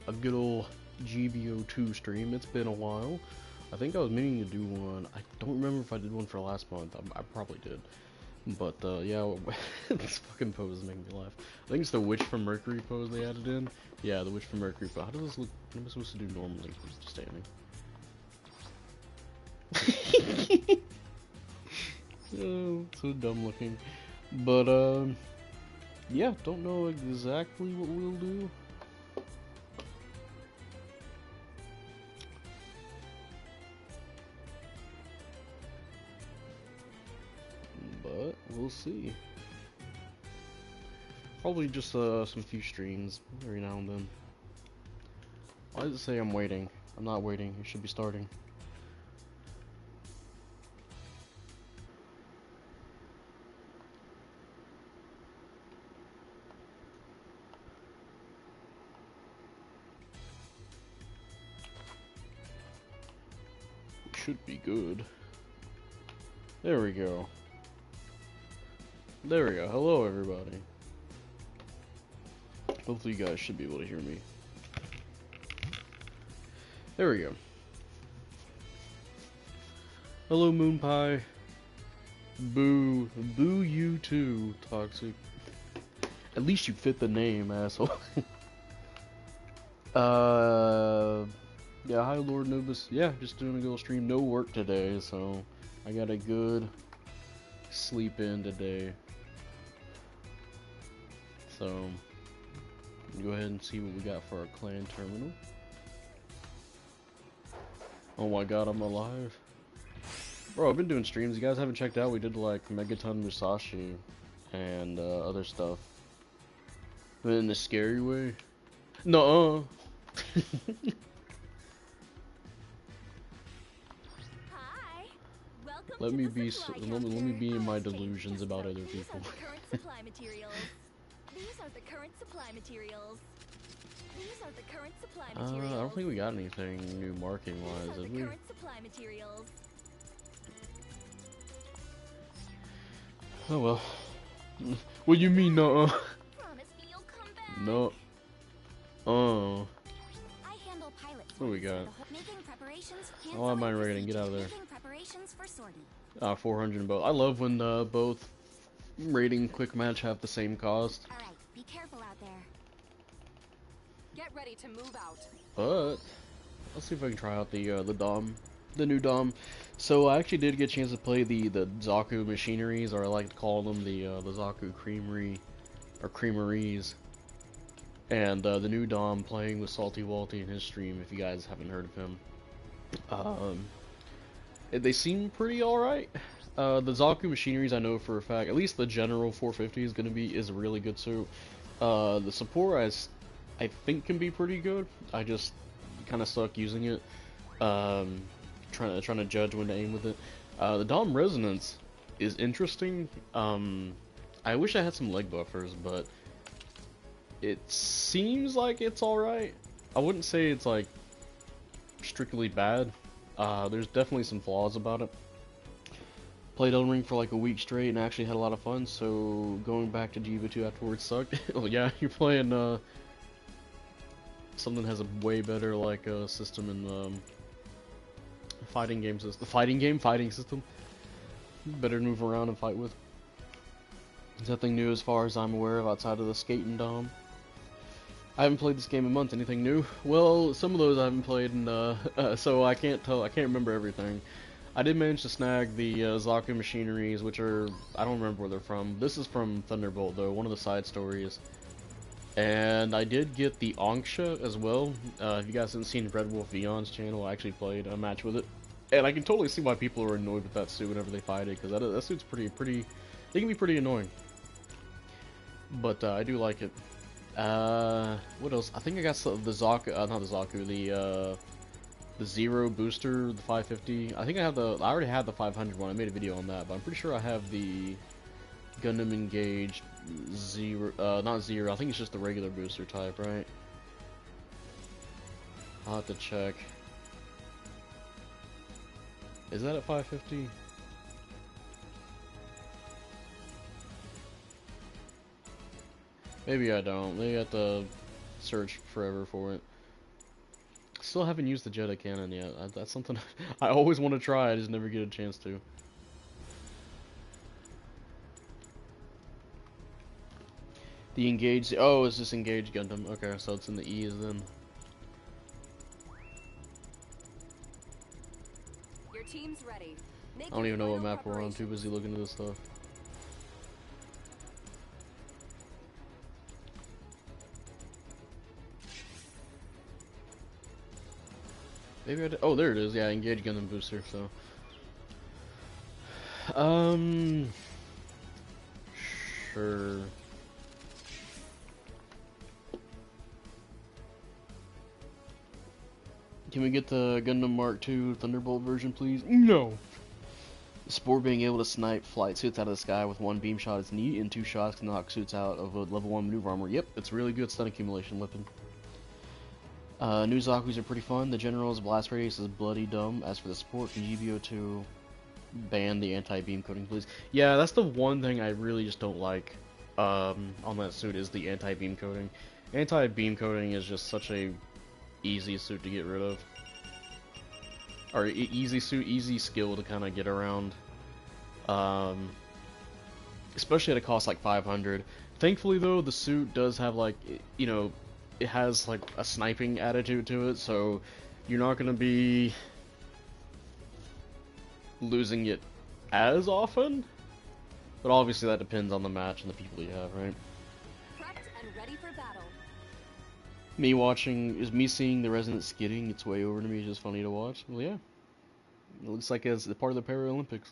a good old GBO2 stream. It's been a while. I think I was meaning to do one. I don't remember if I did one for last month. I probably did. But yeah, this fucking pose is making me laugh. I think it's the Witch from Mercury pose they added in. Yeah, the Witch from Mercury pose. How does this look? What am I supposed to do normally? Just standing. Oh, so dumb looking. But yeah, don't know exactly what we'll do. But we'll see. Probably just some few streams every now and then. Why does it say I'm waiting? I'm not waiting. It should be starting. Should be good. There we go. There we go. Hello, everybody. Hopefully you guys should be able to hear me. There we go. Hello, Moon Pie. Boo. Boo you too, Toxic. At least you fit the name, asshole. Yeah, hi Lord Nubis. Yeah, just doing a little stream. No work today, so I got a good sleep in today. So, go ahead and see what we got for our clan terminal. Oh my god, I'm alive. Bro, I've been doing streams. You guys haven't checked out? We did like Megaton Musashi and other stuff. But in a scary way. Nuh-uh. Let me be in my delusions about other people. These are the current supply materials. These are the current supply I materials. don't think we got anything new marking wise, did we? Current supply materials. Oh well. What do you mean, no? Promise me you'll come back. No. Oh. I handle pilots. What do we got? Making preparations. Oh, I'm not rating. Get out of there. Making preparations for sortie. 400 both. I love when both rating quick match have the same cost. All right, be careful out there. Get ready to move out. But let's see if I can try out the Dom, the new Dom. So I actually did get a chance to play the Zaku machineries, or I like to call them the Zaku creamery or creameries, and the new Dom playing with Salty Walty in his stream. If you guys haven't heard of him, they seem pretty alright. The Zaku machineries, I know for a fact, at least the general 450 is a really good suit. The support I think can be pretty good. I just kind of suck using it. Trying to judge when to aim with it. The Dom Resonance is interesting. I wish I had some leg buffers, but it seems like it's alright. I wouldn't say it's like strictly bad. There's definitely some flaws about it. Played Elden Ring for like a week straight and actually had a lot of fun, so going back to GBO2 afterwards sucked. Oh yeah, you're playing something that has a way better like system in fighting system. Better to move around and fight with. There's nothing new as far as I'm aware of outside of the skating Dom. I haven't played this game in months. Anything new? Well, some of those I haven't played, and so I can't remember everything. I did manage to snag the Zaku machineries, which are, I don't remember where they're from. This is from Thunderbolt, though, one of the side stories. And I did get the Onksha as well. If you guys haven't seen Red Wolf Vion's channel, I actually played a match with it. And I can totally see why people are annoyed with that suit whenever they fight it, because that suit's pretty, it can be pretty annoying. But I do like it. What else? I think I got the Zaku, not the Zaku, the Zero booster, the 550. I think I already had the 500 one. I made a video on that, but I'm pretty sure I have the Gundam Engage Zero, not Zero. I think it's just the regular booster type, right? I'll have to check. Is that at 550? Maybe I don't. Maybe I have to search forever for it. Still haven't used the Jetta cannon yet. That's something I always want to try, I just never get a chance to. The engage, oh, it's just engage Gundam. Okay, so it's in the E's then. Your team's ready. I don't even know what map we're on, too busy looking at this stuff. Maybe I did, oh, there it is, yeah, engage Gundam booster, so. Sure. Can we get the Gundam Mark II Thunderbolt version, please? No! Spore being able to snipe flight suits out of the sky with one beam shot is neat, and 2 shots can knock suits out of a level 1 maneuver armor. Yep, it's a really good stun accumulation weapon. New Zakus are pretty fun. The General's blast radius is bloody dumb. As for the support, can GBO2 ban the anti-beam coating, please? Yeah, that's the one thing I really just don't like on that suit is the anti-beam coating. Anti-beam coating is just such a easy suit to get rid of. Or easy suit, easy skill to kind of get around. Especially at a cost like 500. Thankfully though, the suit does have like, you know, it has like a sniping attitude to it, so you're not going to be losing it as often. But obviously that depends on the match and the people you have, right? Prepped and ready for battle. Me seeing the Resident skidding, it's way over to me, it's just funny to watch. Well, yeah. It looks like it's part of the Paralympics.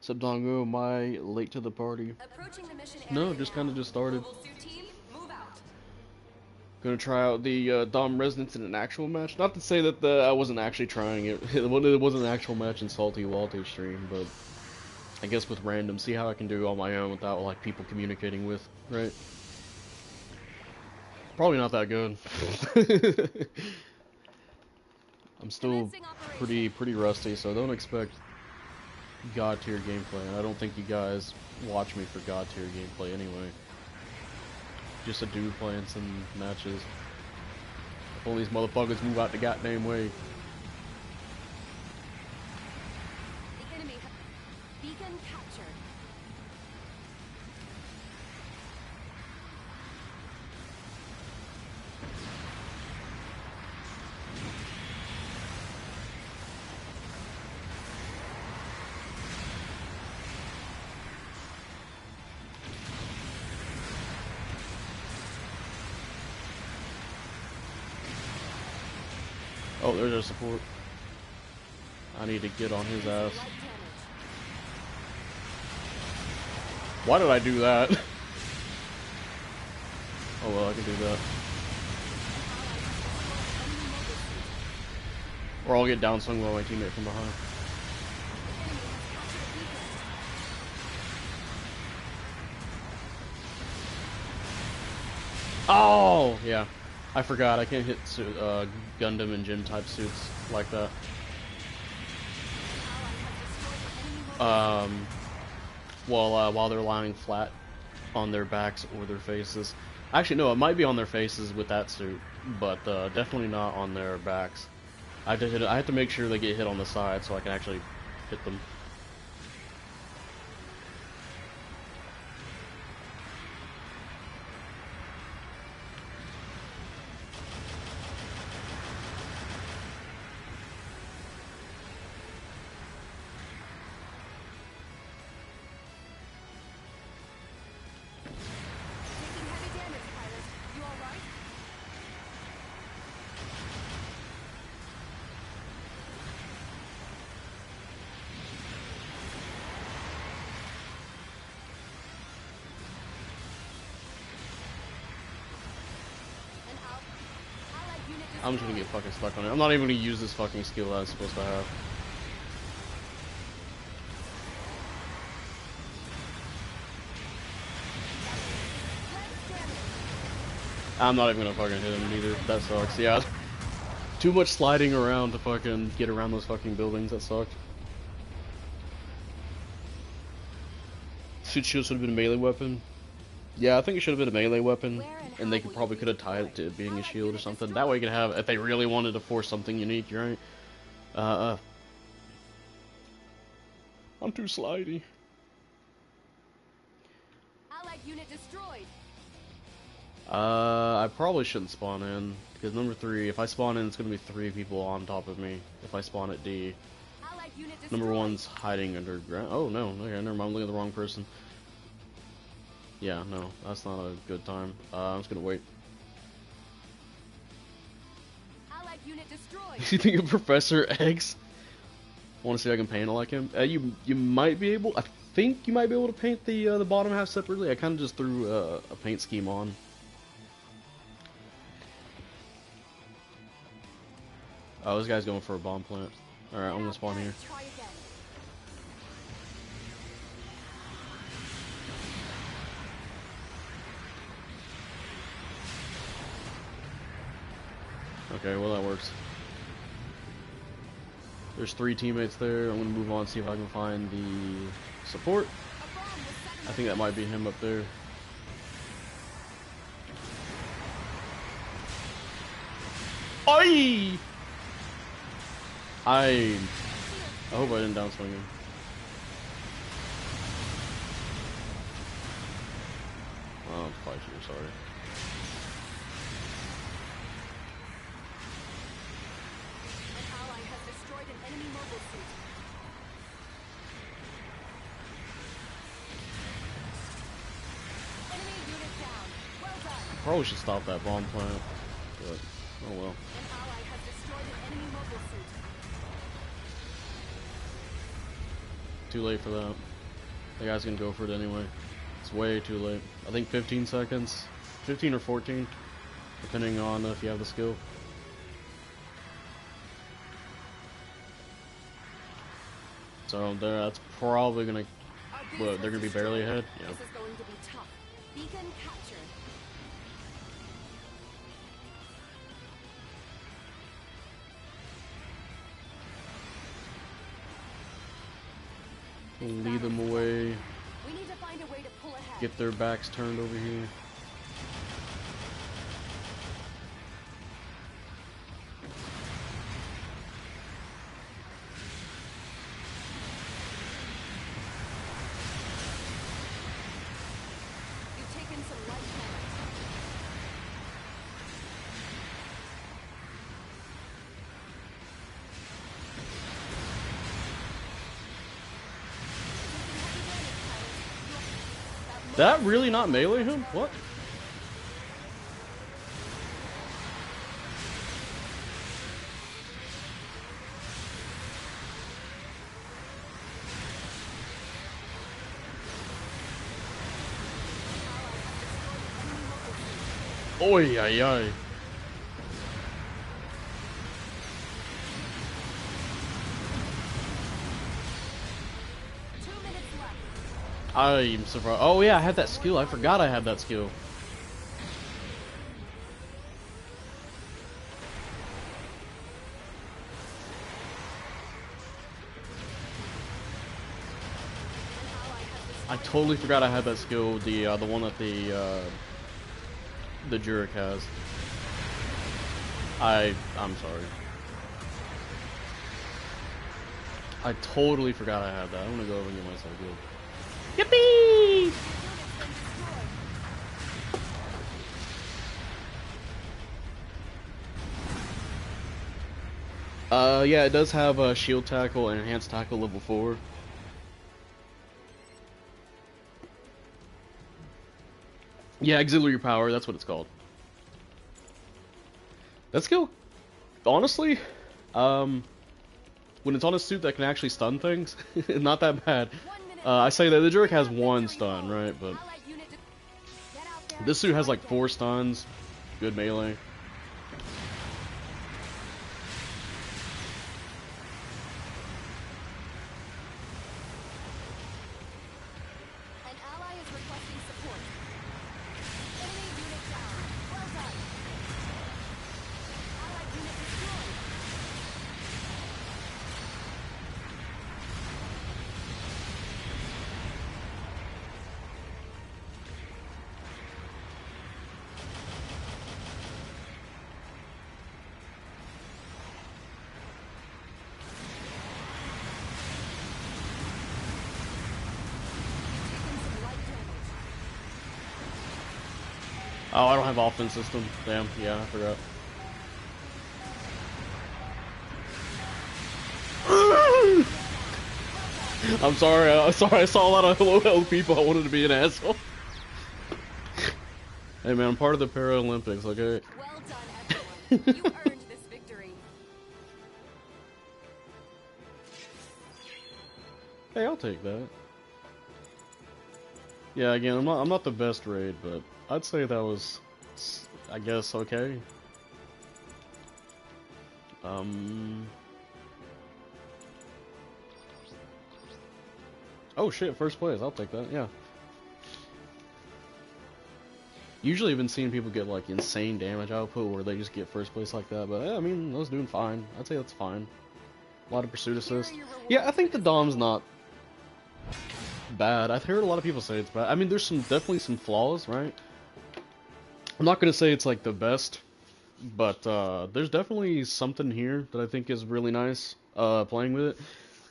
Subdongo, am I late to the party? Approaching the mission No, area just now. kind of just started. Mobile suit team, move out. Gonna try out the Dom Resonance in an actual match. Not to say that I wasn't actually trying it. It wasn't an actual match in Salty Walty stream, but I guess with random, see how I can do it on my own without like people communicating with, right? Probably not that good. I'm still pretty rusty, so don't expect god tier gameplay. And I don't think you guys watch me for god tier gameplay anyway. Just a dude playing some matches. If all these motherfuckers move out the goddamn way. The enemy beacon captured. Oh, there's our support. I need to get on his ass. Light damage. Why did I do that? Oh well, I can do that. Or I'll get downswung by my teammate from behind. Oh, yeah. I forgot, I can't hit Gundam and Gym type suits like that. While they're lying flat on their backs or their faces. Actually, no, it might be on their faces with that suit, but definitely not on their backs. I have to make sure they get hit on the side so I can actually hit them. Taking heavy damage, pilot. You all right? An allied unit I'm just gonna get fucking stuck on it. I'm not even gonna use this fucking skill that I'm supposed to have. I'm not even gonna fucking hit him either. That sucks. Yeah. Too much sliding around to fucking get around those fucking buildings. That sucked. Suit shield should have been a melee weapon. Yeah, I think it should have been a melee weapon, Where and and they how will probably you could have be tied it deployed? to being a Allied shield or unit something. That destroyed. way you could have, if they really wanted to force something unique, right? I'm too slidey. Allied unit destroyed. I probably shouldn't spawn in, because number 3, if I spawn in, it's gonna be 3 people on top of me, if I spawn at D. Allied unit destroyed. Number 1's hiding underground. Oh, no, okay, never mind, I'm looking at the wrong person. Yeah, no, that's not a good time. I'm just gonna wait. Allied unit destroyed. You think of Professor X? Want to see if I can paint it like him? You might be able. I think you might be able to paint the bottom half separately. I kind of just threw a paint scheme on. Oh, this guy's going for a bomb plant. All right, I'm gonna spawn here. Try again. Okay, well that works. There's 3 teammates there. I'm gonna move on, see if I can find the support. A bomb was set in I think that might be him up there. Oi! I hope I didn't downswing him. Oh, I'm quite sure, sorry. An ally has destroyed an enemy mobile suit. Enemy unit down. Well done. Probably should stop that bomb plant, but oh well. An ally has destroyed an enemy mobile suit. Too late for that. The guy's gonna go for it anyway. It's way too late. I think 15 seconds. 15 or 14, depending on if you have the skill. So there, that's probably gonna. Our Well, boots they're gonna be destroyed. barely ahead. Yeah. This is going to be tough. Beacon captured. Lead them away. We need to find a way to pull ahead. Get their backs turned over here. You've taken some light damage. That really not melee him? What? Oi, ay, ay. I'm surprised. Oh yeah, I had that skill. I forgot I had that skill. I totally forgot I had that skill. The one that the Jurek has. I'm sorry. I totally forgot I had that. I'm gonna go over and get myself good. Yippee! Yeah, it does have a shield tackle and enhanced tackle level 4. Yeah, auxiliary power, that's what it's called. That skill, honestly, when it's on a suit that can actually stun things, not that bad. I say that the Jurek has 1 stun, right? But this suit has like 4 stuns, good melee. An ally is requesting support. Enemy unit down. Well done. Allied unit destroyed. Oh, I don't have offense system. Damn, yeah, I forgot. I'm sorry, I saw a lot of low health people. I wanted to be an asshole. Hey man, I'm part of the Paralympics, okay? Well done, everyone. You earned this victory. Hey, I'll take that. Yeah, again, I'm not the best raid, but I'd say that was, I guess, okay. Oh shit, first place. I'll take that. Yeah. Usually, I've been seeing people get like insane damage output where they just get first place like that, but yeah, I mean, I was doing fine. I'd say that's fine. A lot of pursuit assist. Yeah, I think the Dom's not bad. I've heard a lot of people say it's bad. I mean, there's definitely some flaws, right? I'm not gonna say it's like the best, but there's definitely something here that I think is really nice. Playing with it,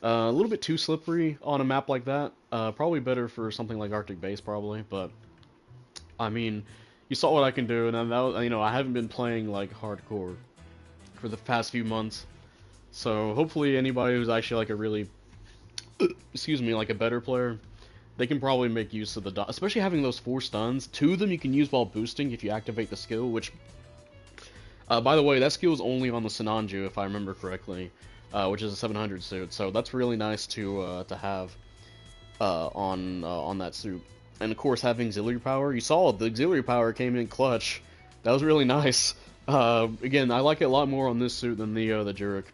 a little bit too slippery on a map like that. Probably better for something like Arctic Base, probably. But I mean, you saw what I can do, and that was, you know, I haven't been playing like hardcore for the past few months. So hopefully anybody who's actually like a really, excuse me, like a better player, they can probably make use of the especially having those 4 stuns. 2 of them you can use while boosting if you activate the skill, which, by the way, that skill is only on the Sinanju if I remember correctly, which is a 700 suit. So that's really nice to have on that suit. And of course, having auxiliary power, you saw the auxiliary power came in clutch. That was really nice. Again, I like it a lot more on this suit than the Jurek.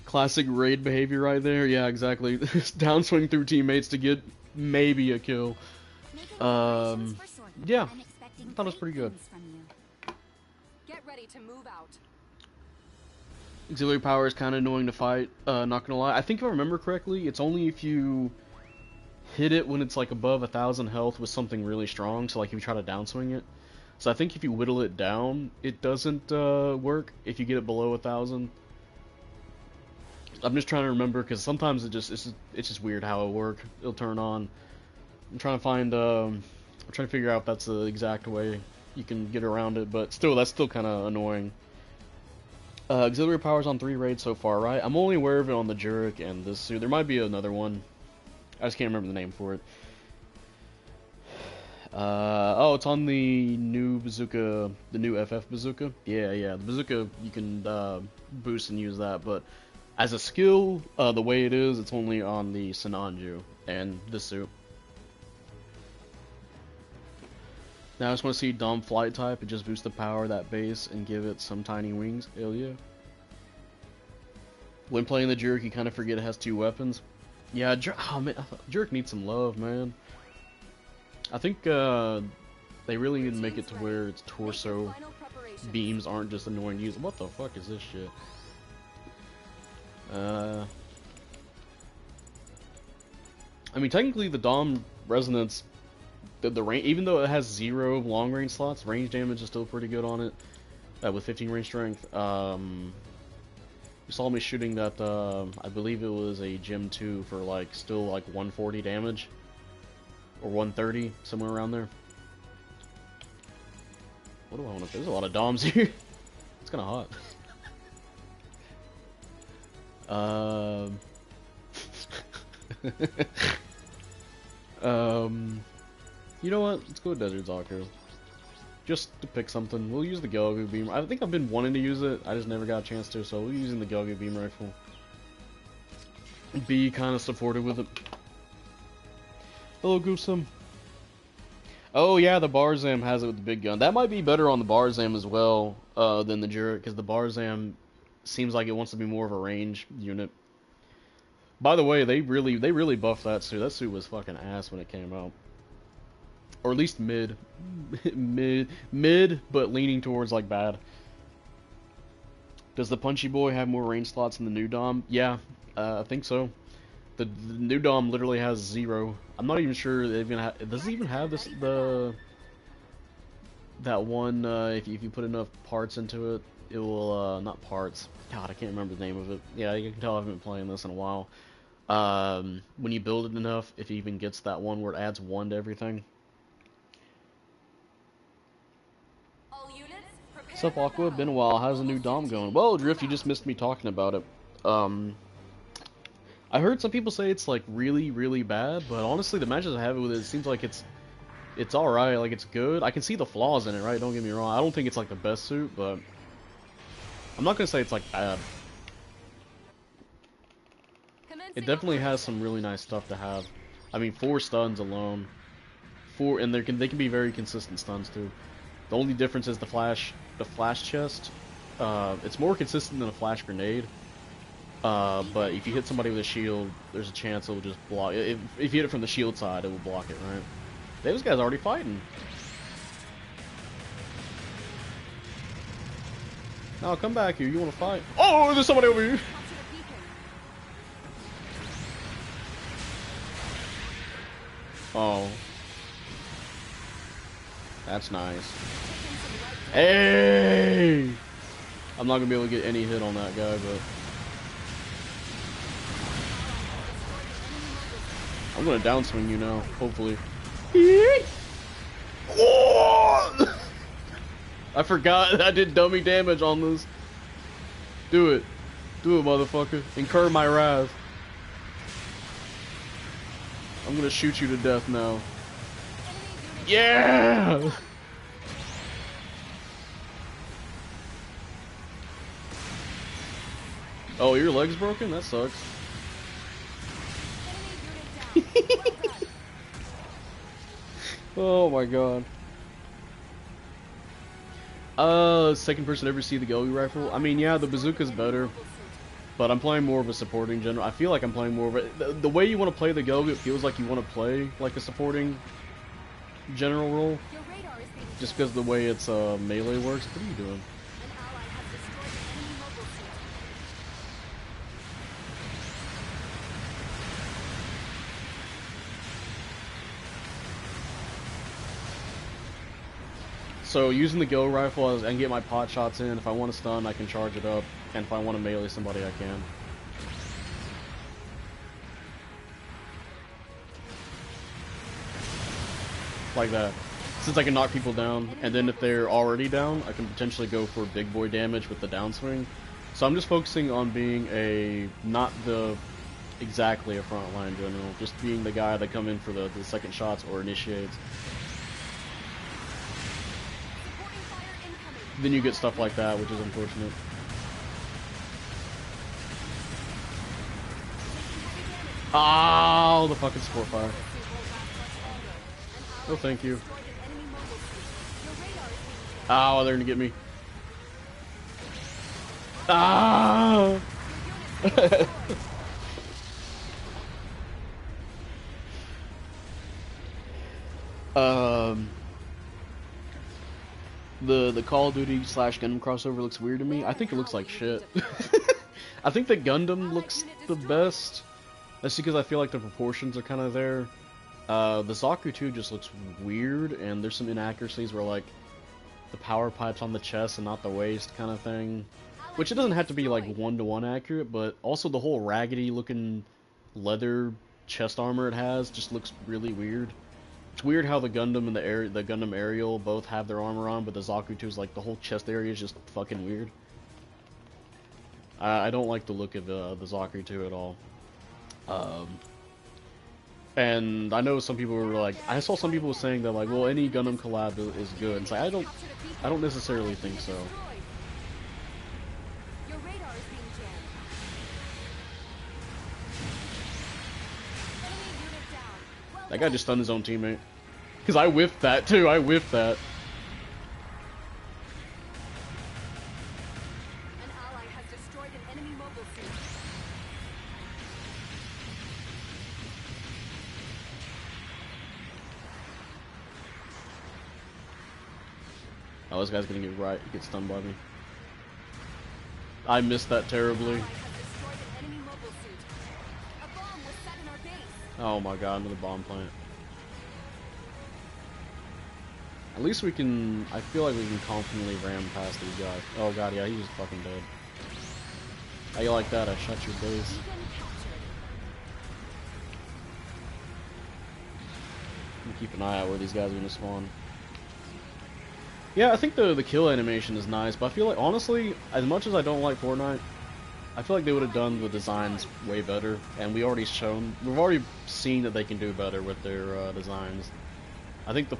Classic raid behavior right there. Yeah, exactly. Downswing through teammates to get maybe a kill. Yeah, I thought it was pretty good. Get ready to move out. Auxiliary power is kind of annoying to fight, not gonna lie. I think if I remember correctly, it's only if you hit it when it's like above 1,000 health with something really strong, so like if you try to downswing it. So I think if you whittle it down, it doesn't work if you get it below 1,000. I'm just trying to remember, because sometimes it's just weird how it'll work. It'll turn on. I'm trying to find, I'm trying to figure out if that's the exact way you can get around it, but still, that's still kind of annoying. Auxiliary powers on 3 raids so far, right? I'm only aware of it on the Jurek and this suit. There might be another one. I just can't remember the name for it. Oh, it's on the new bazooka, the new FF bazooka. Yeah, the bazooka, you can boost and use that, but as a skill, the way it is, it's only on the Sinanju and the suit. Now I just want to see Dom flight type and just boost the power of that base and give it some tiny wings. Hell yeah. When playing the Jurek, you kind of forget it has 2 weapons. Yeah, oh man, Jurek needs some love, man. I think they really need to make it to where its torso beams aren't just annoying to use. What the fuck is this shit? I mean, technically the Dom resonance, the range, even though it has 0 long range slots, range damage is still pretty good on it. With 15 range strength. You saw me shooting that. I believe it was a Gem 2 for like still like 140 damage or 130, somewhere around there. What do I want to? There's a lot of Doms here. It's kind of hot. You know what? Let's go with Desert Zaku. Just to pick something. We'll use the Gelgu Beam. I think I've been wanting to use it. I just never got a chance to, so we're using the Gelgu Beam Rifle. Be kind of supportive with it. Hello, Goosum. Oh yeah, the Barzam has it with the big gun. That might be better on the Barzam as well than the Jurek, because the Barzam seems like it wants to be more of a range unit. By the way, they really buffed that suit. That suit was fucking ass when it came out. Or at least mid, but leaning towards like bad. Does the Punchy Boy have more range slots than the new Dom? Yeah, I think so. The new Dom literally has 0. I'm not even sure they even does it even have this that one? If you put enough parts into it, it will not parts. God, I can't remember the name of it. Yeah, you can tell I haven't been playing this in a while. When you build it enough, if it even gets that one where it adds 1 to everything. What's up, Aqua? Been a while. How's the new Dom going? Well, Drift, you just missed me talking about it. I heard some people say it's like really, really bad, but honestly, the matches I have with it seems like it's all right. Like it's good. I can see the flaws in it, right? Don't get me wrong. I don't think it's like the best suit, but I'm not gonna say it's like bad. It definitely has some really nice stuff to have. I mean, 4 stuns alone, and they can be very consistent stuns too. The only difference is the flash chest. It's more consistent than a flash grenade. But if you hit somebody with a shield, there's a chance it'll just block. If you hit it from the shield side, it will block it, right? Those guys already fighting. Now come back here. You want to fight? Oh, there's somebody over here. Oh. That's nice. Hey! I'm not gonna be able to get any hit on that guy, but I'm gonna downswing you now, hopefully. I forgot I did dummy damage on this. Do it. Do it, motherfucker. Incur my wrath. I'm gonna shoot you to death now. Yeah! Oh, your leg's broken? That sucks. Oh my god. Second person to ever see the Gobi rifle? I mean, yeah, the bazooka's better, but I'm playing more of a supporting general. I feel like I'm playing more of it. The way you want to play the Gobi, it feels like you want to play like a supporting general role. Just because the way its melee works. What are you doing? So using the Go rifle, I can get my pot shots in. If I want to stun, I can charge it up, and if I want to melee somebody, I can. Like that. Since I can knock people down, and then if they're already down, I can potentially go for big boy damage with the downswing. So I'm just focusing on being not exactly a frontline general, just being the guy that come in for the second shots or initiates. Then you get stuff like that, which is unfortunate. Oh, the fucking support fire. Oh, thank you. Oh, they're gonna get me. Ah! The Call of Duty / Gundam crossover looks weird to me. I think it looks like shit. I think the Gundam looks the best. That's because I feel like the proportions are kind of there. The Zaku 2 just looks weird, and there's some inaccuracies where like the power pipe's on the chest and not the waist kind of thing. Which it doesn't have to be like 1-to-1 accurate, but also the whole raggedy looking leather chest armor it has just looks really weird. It's weird how the Gundam and the Gundam Aerial both have their armor on, but the Zaku 2 is like the whole chest area is just fucking weird. I don't like the look of the Zaku 2 at all. And I know some people were like, I saw some people saying that like, well, any Gundam collab is good. It's like I don't necessarily think so. That guy just stunned his own teammate. Because I whiffed that too, I whiffed that. An ally has destroyed an enemy mobile suit. Oh, this guy's gonna get stunned by me. I missed that terribly. Oh my god, another bomb plant. At least we can, I feel like we can confidently ram past these guys. Oh god, yeah, he's just fucking dead. How you like that? I shot your base. I'm gonna keep an eye out where these guys are gonna spawn. Yeah, I think the kill animation is nice, but I feel like, honestly, as much as I don't like Fortnite, I feel like they would have done the designs way better, and we've already seen that they can do better with their designs. I think the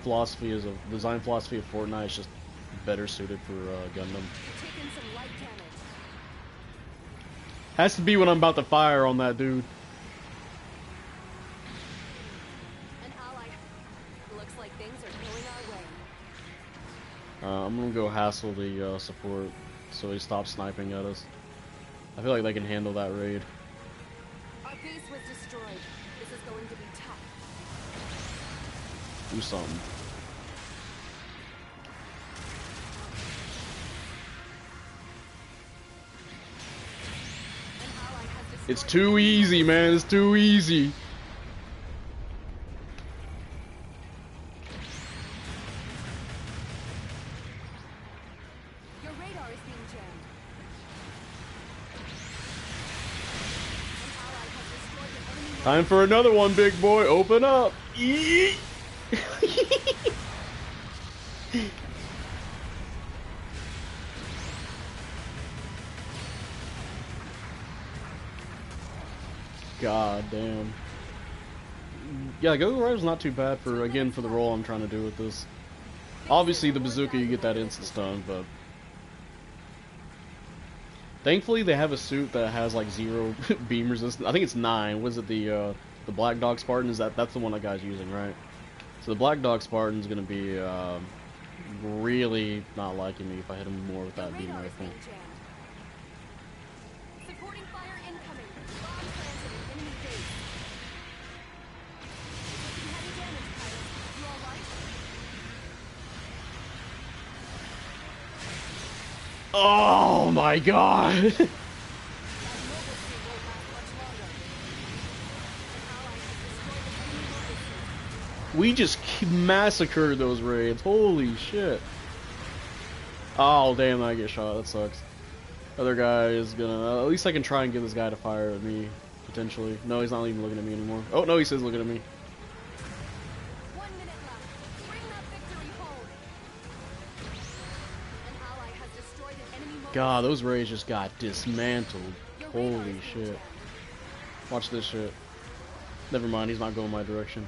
design philosophy of Fortnite is just better suited for Gundam. Taking some light damage. Has to be when I'm about to fire on that dude. An ally. Looks like things are going our way. I'm gonna go hassle the support so he stops sniping at us. I feel like they can handle that raid. Our base was destroyed. This is going to be tough. Do something. An ally has destroyed. It's too easy, man. It's too easy. Your radar is being jammed. An ally has destroyed an enemy. Time for another one, big boy. Open up. Eee! God damn. Yeah, Go Rider's not too bad for the role I'm trying to do with this. Obviously, the bazooka, you get that instant stun, but thankfully they have a suit that has like 0 beam resistance. I think it's 9. Was it the Black Dog Spartan? That's the one that guy's using, right? So the Black Dog Spartan's gonna be really not liking me if I hit him more with that beam Radar is rifle. being jammed. Supporting fire incoming. Bomb planted in enemy base. Taking heavy damage, pilot. You all right? Oh my god! That mobile suit won't last much longer. An ally has destroyed an enemy mobile suit. We just massacred those raids. Holy shit. Oh, damn, I get shot. That sucks. Other guy is gonna... at least I can try and get this guy to fire at me, potentially. No, he's not even looking at me anymore. Oh, no, he says looking at me. 1 minute left. Bring that victory home. An ally has destroyed an enemy mobile God, those raids just got dismantled. Your radar Holy is being shit. jammed. Watch this shit. Never mind, he's not going my direction.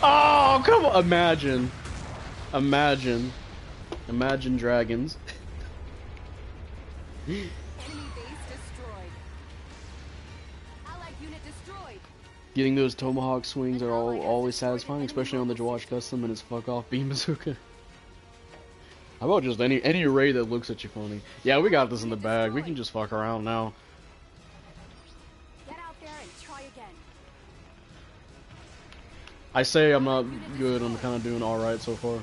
Oh, come on! Imagine. Imagine. Imagine dragons. Enemy base destroyed. Allied unit destroyed. Getting those tomahawk swings are always satisfying, especially on the Jawatch Custom and its fuck off beam bazooka. How about just any array that looks at you funny? Yeah, we got this in the bag. We can just fuck around now. Get out there and try again. I say I'm not good. I'm kind of doing all right so far.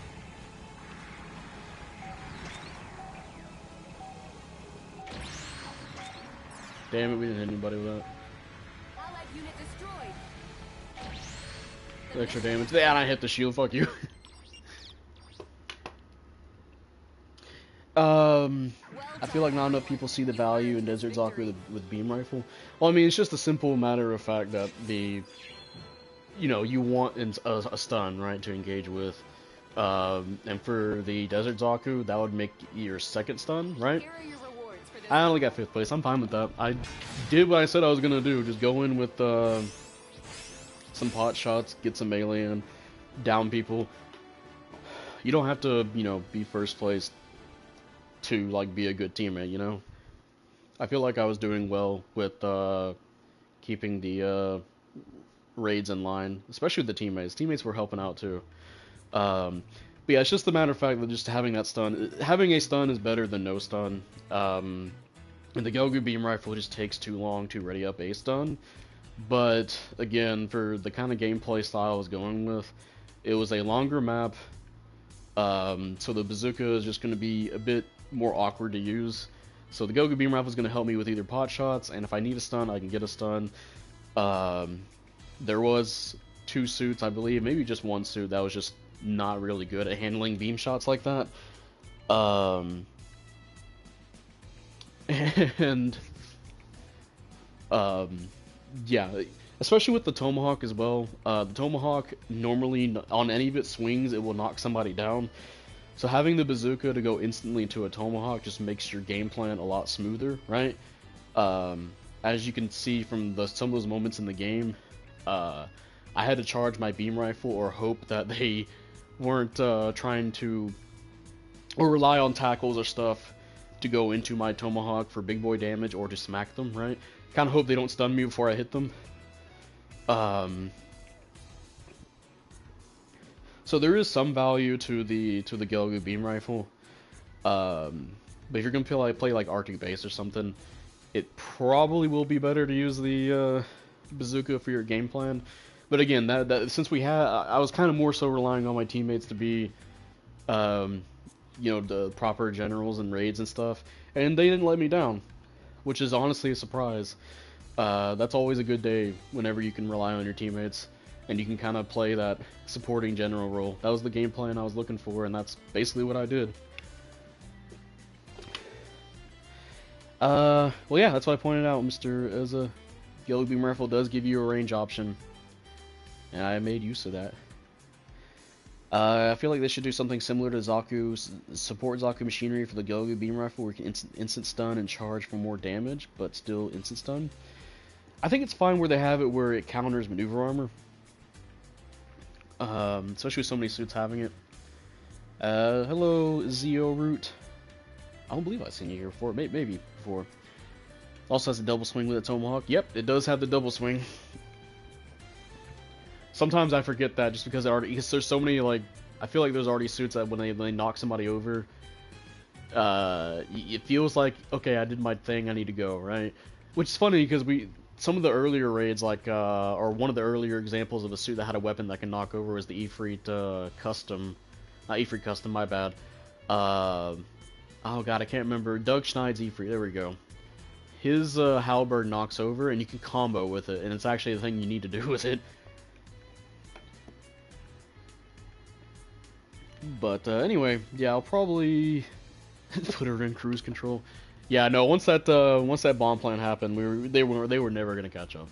Damn it, we didn't hit anybody with that. Allied unit destroyed. Extra damage. Yeah, and I hit the shield. Fuck you. I feel like not enough people see the value in Desert Zaku with beam rifle. Well, I mean, it's just a simple matter of fact that you want a stun, right, to engage with. And for the Desert Zaku, that would make your second stun, right? Here are your rewards for this. I only got 5th place. I'm fine with that. I did what I said I was gonna do. Just go in with some pot shots, get some melee in, down people. You don't have to, be first place to like be a good teammate. I feel like I was doing well with keeping the raids in line, especially with the teammates. Teammates were helping out too. But yeah, it's just the matter of fact that just having a stun is better than no stun. And the Gogu beam rifle just takes too long to ready up a stun. But again, for the kind of gameplay style I was going with, it was a longer map. So the bazooka is just going to be a bit more awkward to use. So the Gogu beam rifle is going to help me with either pot shots, and if I need a stun, I can get a stun. There was 2 suits, I believe, maybe just 1 suit that was just not really good at handling beam shots like that. Yeah, especially with the Tomahawk as well. The Tomahawk normally, on any of its swings, it will knock somebody down. So having the bazooka to go instantly into a Tomahawk just makes your game plan a lot smoother, right? As you can see from some of those moments in the game, I had to charge my beam rifle or hope that they weren't trying to, or rely on tackles or stuff to go into my Tomahawk for big boy damage or to smack them, right? Kind of hope they don't stun me before I hit them. So there is some value to the Gelgu beam rifle, but if you're gonna play like Arctic Base or something, it probably will be better to use the bazooka for your game plan. But again, that since I was kind of more so relying on my teammates to be, the proper generals and raids and stuff, and they didn't let me down, which is honestly a surprise. That's always a good day whenever you can rely on your teammates and you can kind of play that supporting general role. That was the game plan I was looking for, and that's basically what I did. Well, yeah, that's what I pointed out, Mr. Eza. Yellow Beam Rifle does give you a range option, and I made use of that. I feel like they should do something similar to Zaku, support Zaku machinery for the Gelgu Beam Rifle, where you can instant stun and charge for more damage, but still instant stun. I think it's fine where they have it where it counters maneuver armor, especially with so many suits having it. Hello, Zeo Root. I don't believe I've seen you here before. Maybe before. Also has a double swing with a Tomahawk. Yep, it does have the double swing. Sometimes I forget that just because there's so many, like, I feel like there's already suits that when they knock somebody over, it feels like, okay, I did my thing, I need to go, right? Which is funny because some of the earlier raids, like, or one of the earlier examples of a suit that had a weapon that can knock over was the Ifrit Custom. Not Ifrit Custom, my bad. Oh god, I can't remember. Doug Schneid's Ifrit, there we go. His halberd knocks over and you can combo with it, and it's actually the thing you need to do with it. But anyway, yeah, I'll probably put her in cruise control. Yeah, no, once that bomb plant happened, they were never gonna catch up.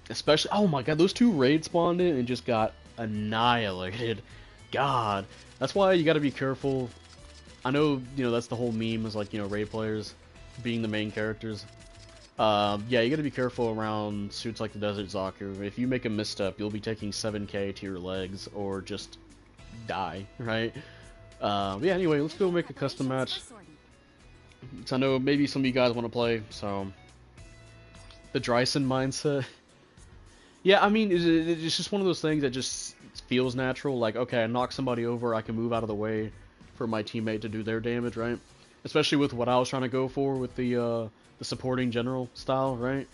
Especially, oh my god, those two raids spawned in and just got annihilated. God, that's why you got to be careful. I know, that's the whole meme is like, raid players being the main characters. Yeah, you got to be careful around suits like the Desert Zaku. If you make a misstep, you'll be taking 7k to your legs or just die, right? Yeah, anyway, let's go make a custom match. So I know maybe some of you guys want to play, so... The Dryson mindset. Yeah, I mean, it's just one of those things that just feels natural. Like, okay, I knock somebody over, I can move out of the way for my teammate to do their damage, right? Especially with what I was trying to go for with the supporting general style, right?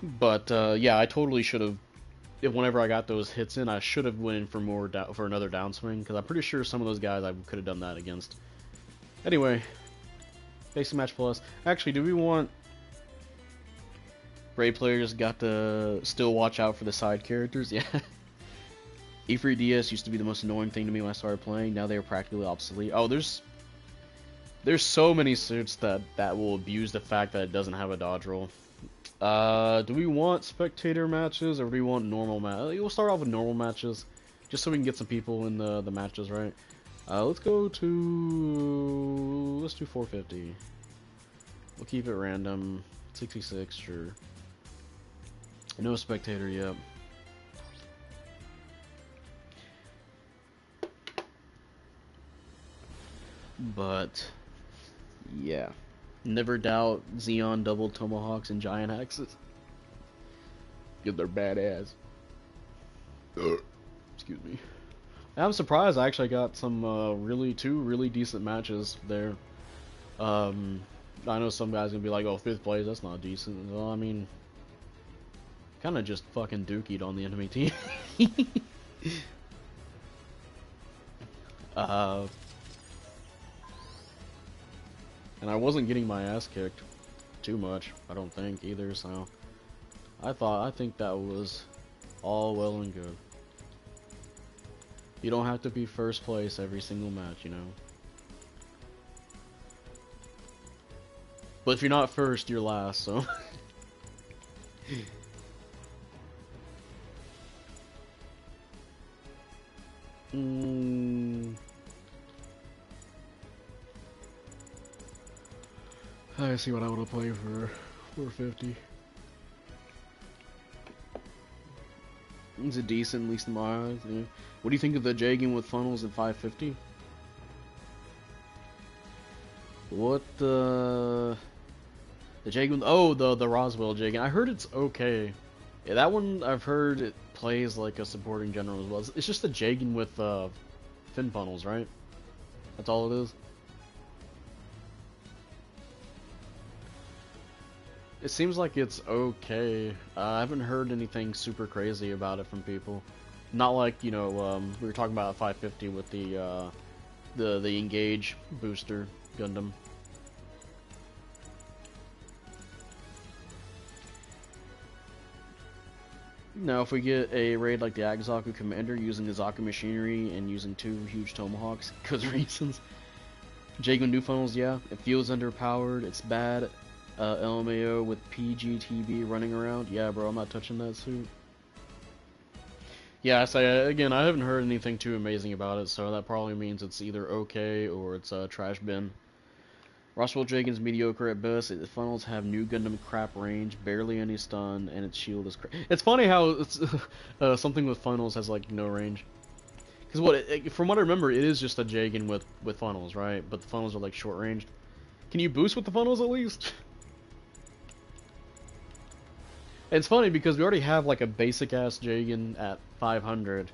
But yeah, I totally should have. Whenever I got those hits in, I should have went in for another downswing, because I'm pretty sure some of those guys I could have done that against. Anyway, basic match plus. Actually, do we want raid players got to still watch out for the side characters? Yeah. Ifrit DS used to be the most annoying thing to me when I started playing. Now they are practically obsolete. Oh, there's so many suits that will abuse the fact that it doesn't have a dodge roll. Do we want spectator matches or do we want normal matches? We'll start off with normal matches, just so we can get some people in the matches, right? Let's do 450. We'll keep it random. 66, sure. No spectator yet. But yeah, never doubt Xeon double tomahawks and giant axes. Cause they're badass. Excuse me. I'm surprised I actually got some two really decent matches there. I know some guys gonna be like, "Oh, 5th place, that's not decent." Well, I mean, kind of just fucking dookied on the enemy team. And I wasn't getting my ass kicked too much, I don't think, either, so I think that was all well and good. You don't have to be 1st place every single match, you know. But if you're not first, you're last, so. I see what I want to play for 450. It's a decent, at least in my eyes. Yeah. What do you think of the Jagan with funnels at 550? What the Jagan? Oh, the Roswell Jagan. I heard it's okay. Yeah, that one I've heard it plays like a supporting general as well. It's just a Jagan with fin funnels, right? That's all it is. It seems like it's okay. I haven't heard anything super crazy about it from people. Not like, you know, we were talking about 550 with the Engage booster Gundam. Now, if we get a raid like the Zaku Commander using the Zaku machinery and using 2 huge Tomahawks, because reasons. Jagan new funnels, yeah. It feels underpowered. It's bad. LMAO with PGTB running around. Yeah, bro, I'm not touching that suit. Yeah, I say again, I haven't heard anything too amazing about it, so that probably means it's either okay or it's a trash bin. Roswell Jagan's mediocre at best. Its funnels have new Gundam crap range, barely any stun, and its shield is crap. It's funny how it's something with funnels has like no range. Because from what I remember, it is just a Jagan with funnels, right? But the funnels are like short ranged. Can you boost with the funnels at least? It's funny because we already have like a basic ass Jagan at 500,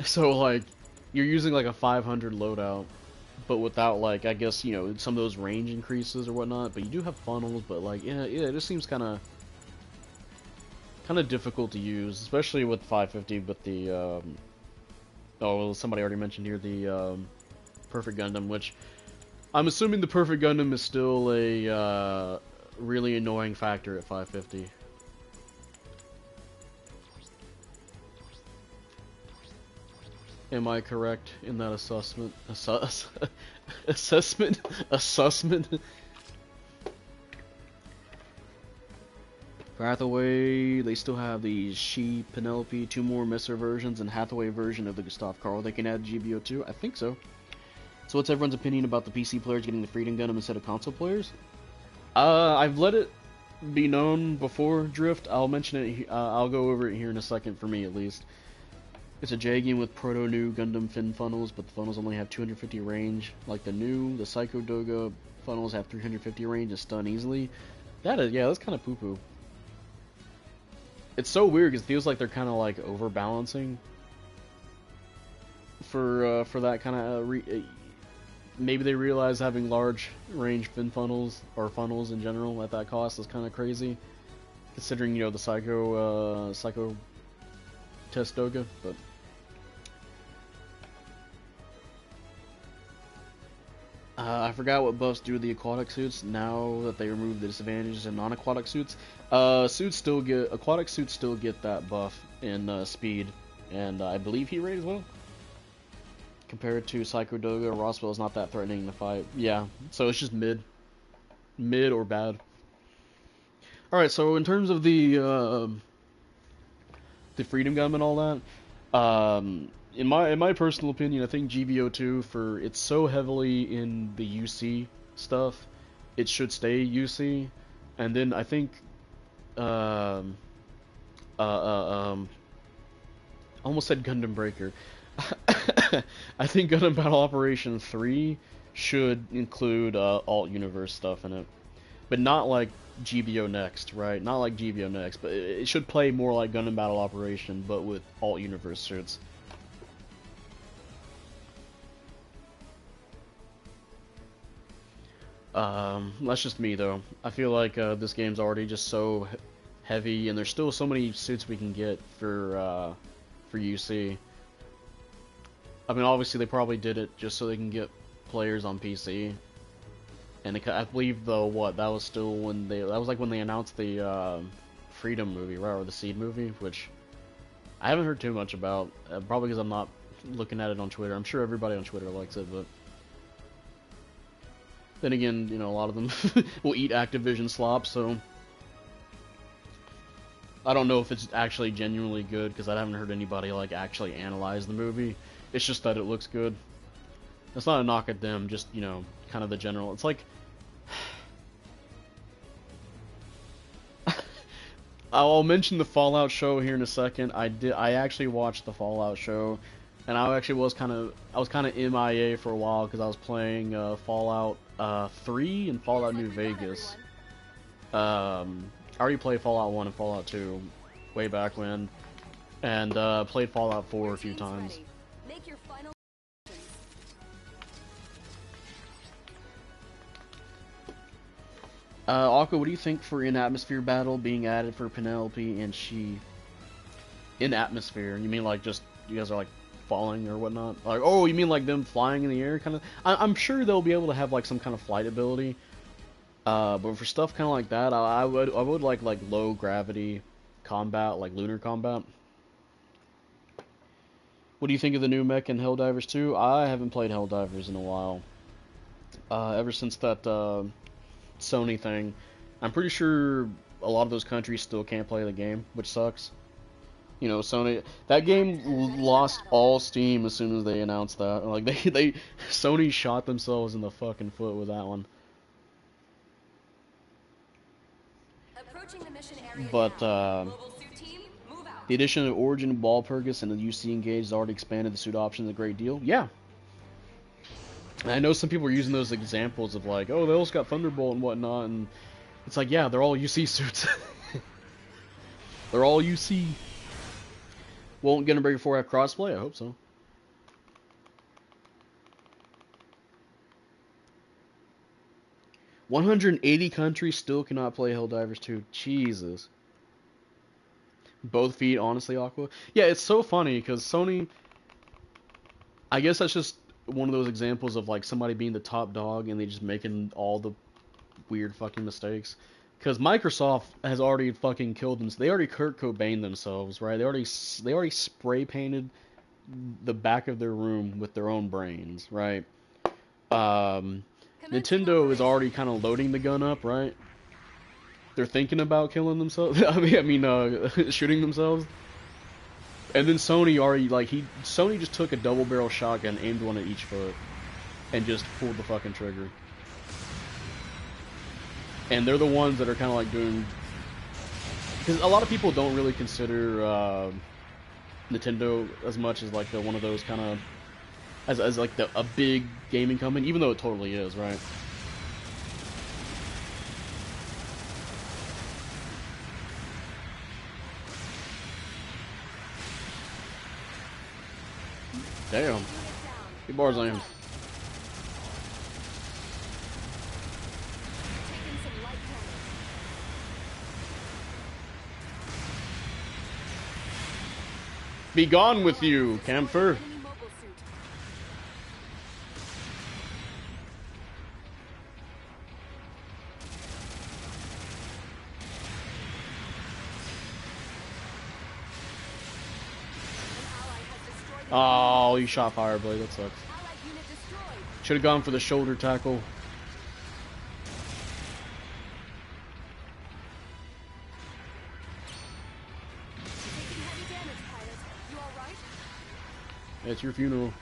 so like you're using like a 500 loadout, but without like I guess you know some of those range increases or whatnot. But you do have funnels, but like yeah, it just seems kind of difficult to use, especially with 550. With the oh well, somebody already mentioned here the Perfect Gundam, which I'm assuming the Perfect Gundam is still a really annoying factor at 550. Am I correct in that assessment? Assessment? For Hathaway, they still have the She, Penelope, 2 more Messer versions, and Hathaway version of the Gustav Karl. They can add GBO2? I think so. So what's everyone's opinion about the PC players getting the Freedom Gundam instead of console players? I've let it be known before, Drift. I'll mention it, I'll go over it here in a second, for me at least. It's a Jagan with proto-new Gundam fin funnels, but the funnels only have 250 range. Like the Psycho Doga funnels have 350 range and stun easily. Yeah, that's kind of poo-poo. It's so weird because it feels like they're kind of like overbalancing for that kind of maybe they realize having large range fin funnels or funnels in general at that cost is kind of crazy, considering you know the Psycho Test Doga, but I forgot what buffs do to the aquatic suits now that they remove the disadvantages in non-aquatic suits. Aquatic suits still get that buff in speed, and I believe heat rate as well. Compared to Psycho Doga, Roswell is not that threatening in the fight. Yeah, so it's just mid or bad. All right, so in terms of the Freedom Gum and all that, in my personal opinion, I think GBO2 it's so heavily in the UC stuff, it should stay UC, and then I think I almost said Gundam Breaker. I think Gundam Battle Operation 3 should include alt universe stuff in it, but not like GBO Next, right? Not like GBO Next, but it should play more like Gundam Battle Operation, but with alt universe suits. That's just me though. I feel like this game's already just so heavy, and there's still so many suits we can get for UC. I mean, obviously they probably did it just so they can get players on PC. And I believe though that was still when that was like when they announced the Freedom movie, right, or the Seed movie, which I haven't heard too much about. Probably because I'm not looking at it on Twitter. I'm sure everybody on Twitter likes it, but Then again, you know, a lot of them will eat Activision slop, so I don't know if it's actually genuinely good, because I haven't heard anybody, like, actually analyze the movie. It's just that it looks good. That's not a knock at them, just, you know, kind of the general. It's like... I'll mention the Fallout show here in a second. I actually watched the Fallout show, and I actually was kind of MIA for a while because I was playing Fallout 3 and Fallout New Vegas. I already played Fallout 1 and Fallout 2 way back when, and played Fallout 4 a few times. Make your final Aqua, what do you think for in-atmosphere battle being added for Penelope and she? In-atmosphere, you mean like just you guys are like falling or whatnot? Like, oh, you mean like them flying in the air, kind of? I'm sure they'll be able to have like some kind of flight ability. But for stuff kind of like that, I would like low gravity combat, like lunar combat. What do you think of the new mech in Helldivers 2? I haven't played Helldivers in a while. Ever since that Sony thing, I'm pretty sure a lot of those countries still can't play the game, which sucks. You know, Sony, that game lost all steam as soon as they announced that. Like Sony shot themselves in the fucking foot with that one. approaching the mission area But now. Mobile suit team, move out. the addition of Origin and Walpurgis and the UC Engage has already expanded the suit options a great deal. Yeah. And I know some people are using those examples of like, oh, they also got Thunderbolt and whatnot, and it's like, yeah, they're all UC suits. They're all UC. Won't Gonna Break 4 have crossplay? I hope so. $180 countries still cannot play Helldivers 2. Jesus. Both feet, honestly, Aqua. Yeah, it's so funny because Sony. I guess that's just one of those examples of like somebody being the top dog and they just making all the weird fucking mistakes. Because Microsoft has already fucking killed them. They already Kurt Cobain themselves, right? They already spray painted the back of their room with their own brains, right? Nintendo is already kind of loading the gun up, right? They're thinking about killing themselves. Shooting themselves. And then Sony already Sony just took a double barrel shotgun, aimed one at each foot, and just pulled the fucking trigger. And they're the ones that are kind of like doing, because a lot of people don't really consider Nintendo as much as like one of those kind of as like a big gaming company, even though it totally is, right? Damn. He bars on him. Taking some light damage. Be gone with you, Camphor. Enemy mobile suit. Oh, you shot Fireblade. That sucks. Allied unit destroyed. Should have gone for the shoulder tackle. Taking heavy damage, pilot. You all right? It's your funeral.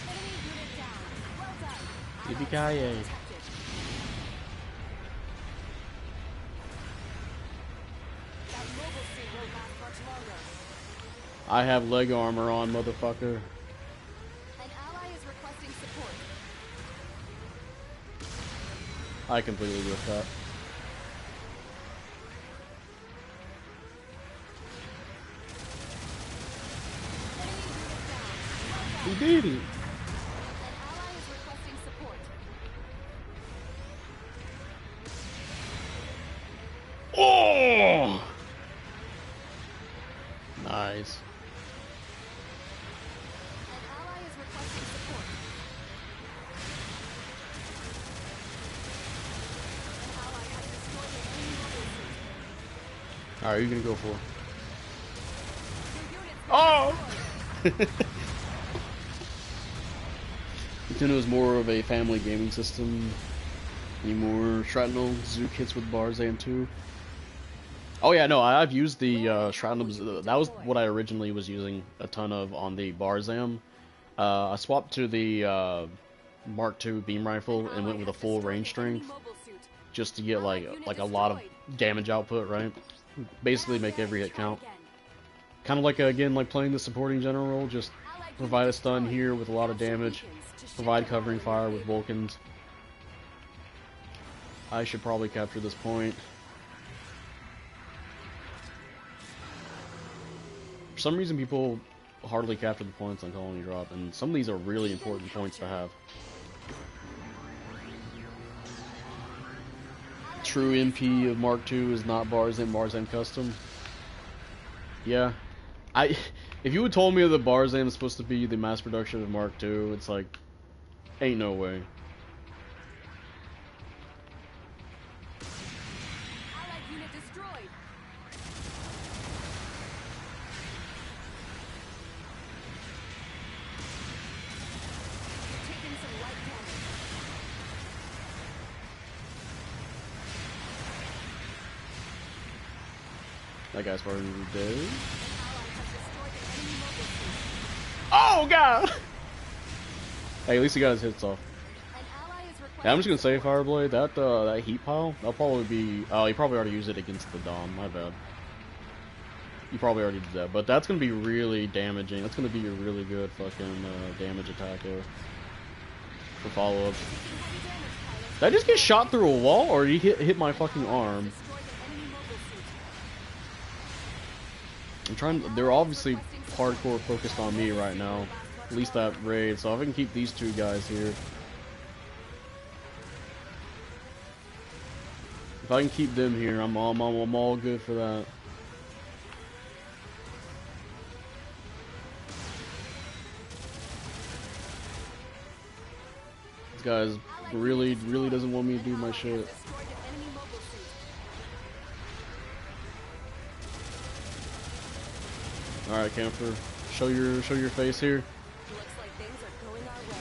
Enemy unit down. Well done. Yippee-ki-yay. Protected. That mobile suit won't last much longer. I have leg armor on, motherfucker. An ally is requesting support. I completely whiffed that. Enemy unit down. Well done. He did it. An ally is requesting support. Oh! Nice. An ally is requesting support. An ally has destroyed an enemy mobile suit. Alright, you're gonna go for it. Oh! Nintendo's more of a family gaming system. Any more shrapnel Zook hits with Barzan 2? Oh yeah, no, I've used the shrapnel. That was what I originally was using a ton of on the Barzam. I swapped to the Mark II beam rifle and went with a full range strength just to get like a lot of damage output, right? Basically make every hit count. Kind of like again like playing the supporting general role, just provide a stun here with a lot of damage, provide covering fire with Vulcans. I should probably capture this point. For some reason people hardly capture the points on colony drop, and some of these are really important points to have. True MP of Mark II is not Barzan custom. Yeah. If you had told me that Barzan is supposed to be the mass production of Mark II, it's like, ain't no way. Allied unit destroyed. Taking some light damage. That guy's probably dead. An ally has destroyed an enemy mobile suit. Oh god! Hey, at least he got his hits off. An ally is requesting Yeah, I'm just gonna say support. Fireblade. That heat pile, that'll probably be. Oh, he probably already used it against the Dom. My bad. You probably already did that, but that's gonna be really damaging. That's gonna be a really good fucking damage attacker for follow up. Taking heavy damage, pilots. Did I just get shot through a wall, or did he hit my fucking arm? Destroyed an enemy mobile suit. I'm trying. They're obviously hardcore focused on me right now. At least that raid. So if I can keep these two guys here. If I can keep them here, I'm all good for that. This guy's really doesn't want me to do my shit. Destroyed an enemy mobile suit. All right, camper, show your face here. Looks like things are going our way.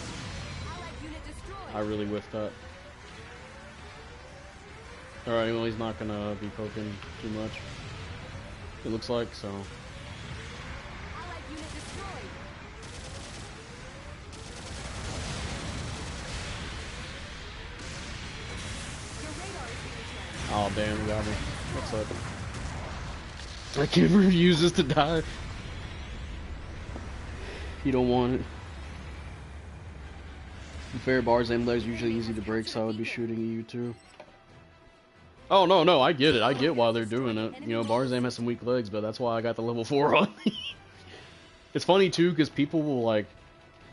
Allied unit destroyed. I really whiffed that. All right, well he's not gonna be poking too much. It looks like so. Allied unit destroyed. Your radar is being tracked. Oh damn, he got me. What's up? I can't refuse this to die. You don't want it. To be fair, Barzan legs are usually easy to break, so I would be shooting you too. Oh no, I get it. I get why they're doing it. You know, Barzan has some weak legs, but that's why I got the level 4 on me. It's funny too, because people will like,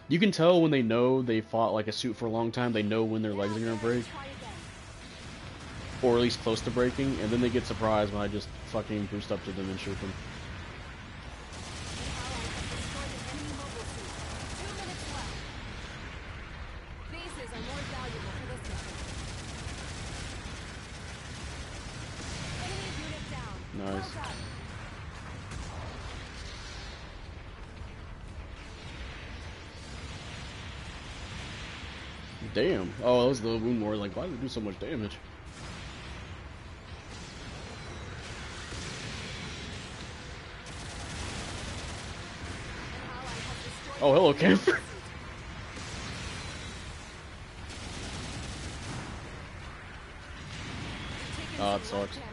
you can tell when they know they fought like a suit for a long time. They know when their legs are gonna break, Try again. or at least close to breaking, and then they get surprised when I just fucking boost up to them and shoot them. An ally has destroyed an enemy mobile suit. 2 minutes left. Bases are more valuable for this mission. Enemy unit down. Nice. Well done. Damn. Oh, that was the wound war. Like, why did it do so much damage? An ally has destroyed Oh, hello, an enemy camper. mobile suit. Taking Oh, it some light sucks. damage.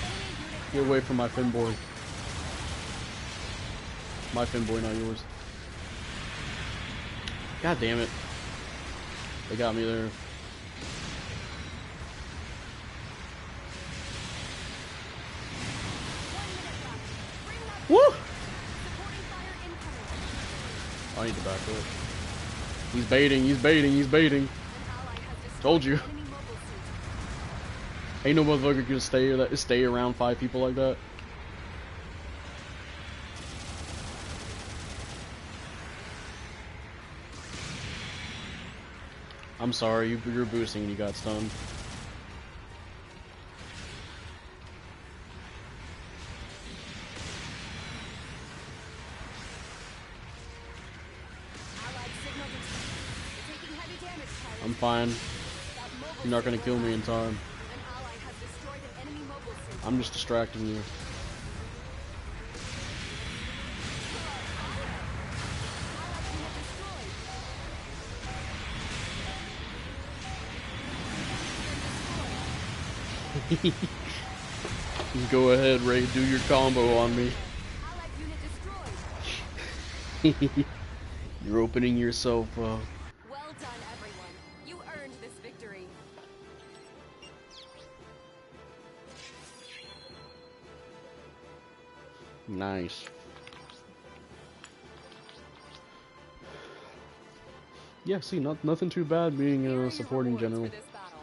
Enemy unit Get away from my fin boy. My fin boy, not yours. God damn it. They got me there. Woo! supporting fire incoming. I need to back up. He's baiting. An ally has destroyed Told you. an enemy mobile suit. Ain't no motherfucker gonna stay around 5 people like that. I'm sorry, you were boosting and you got stunned. I'm fine. That mobile You're not gonna suit kill me in rollback. time. An ally has destroyed an enemy mobile suit. I'm just distracting you. Allied unit destroyed. Go ahead, Ray. Do your combo on me. Allied unit destroyed. You're opening yourself up. Well done, everyone. You earned this victory. Nice. Yeah, see, nothing too bad being Here are a your supporting rewards general. for this battle.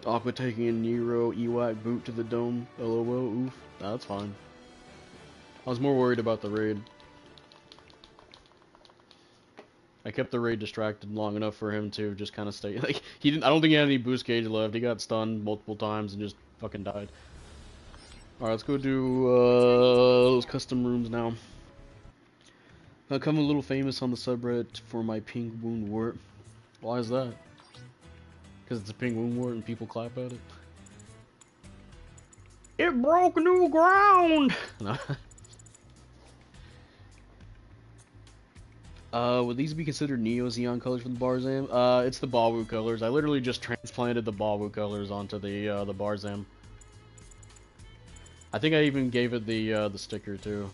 Aqua taking a Nero Ewak boot to the dome. LOL, oof. That's fine. I was more worried about the raid. I kept the raid distracted long enough for him to just kind of stay. Like, he didn't. I don't think he had any boost gauge left. He got stunned multiple times and just fucking died. Alright, let's go do those custom rooms now. I become a little famous on the subreddit for my pink wound wart. Why is that? Because it's a pink wound wart and people clap at it? It broke new ground! No. Would these be considered Neo Xeon colors for the Barzam? It's the Bawu colors. I literally just transplanted the Bawu colors onto the Barzam. I think I even gave it the sticker too.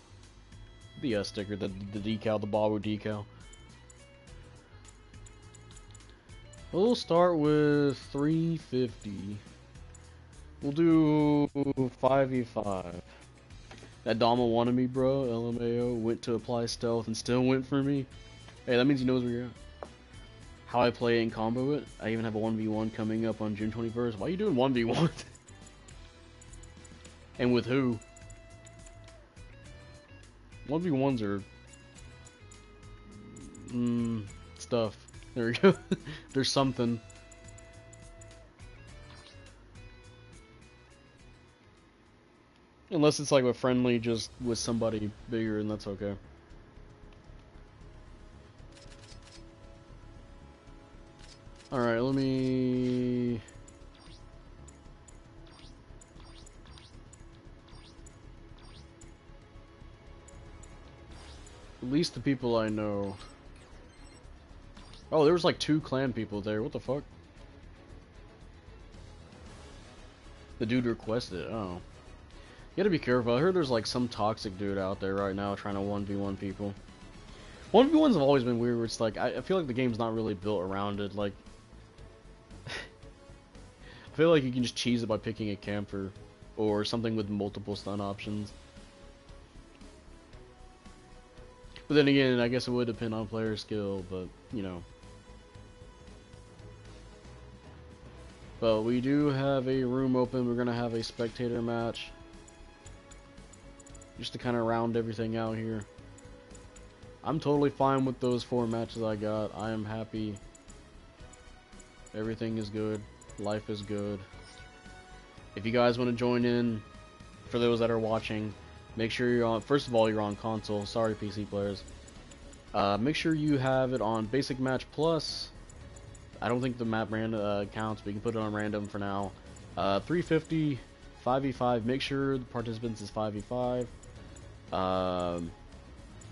The sticker, the decal, the Bawu decal. We'll start with 350. We'll do 5v5. That Dama wanted me, bro. LMAO went to apply stealth and still went for me. Hey, that means he knows where you're at. How I play and combo it. I even have a 1v1 coming up on June 21st. Why are you doing 1v1? And with who? 1v1s are... stuff. There we go. There's something. Unless it's like a friendly just with somebody bigger, and that's okay. Alright, let me... At least the people I know. Oh, there was like 2 clan people there. What the fuck? The dude requested it. Oh. You gotta be careful. I heard there's like some toxic dude out there right now trying to 1v1 people. 1v1s have always been weird where it's like, I feel like the game's not really built around it. Like, I feel like you can just cheese it by picking a camper or something with multiple stun options. But then again, I guess it would depend on player skill, but, you know. But we do have a room open. We're gonna have a spectator match. Just to kind of round everything out here. I'm totally fine with those 4 matches I got. I am happy. Everything is good. Life is good. If you guys want to join in, for those that are watching, make sure you're on, first of all, you're on console. Sorry, PC players. Make sure you have it on Basic Match Plus. I don't think the map random counts, but you can put it on random for now. 350, 5v5. Make sure the participants is 5v5.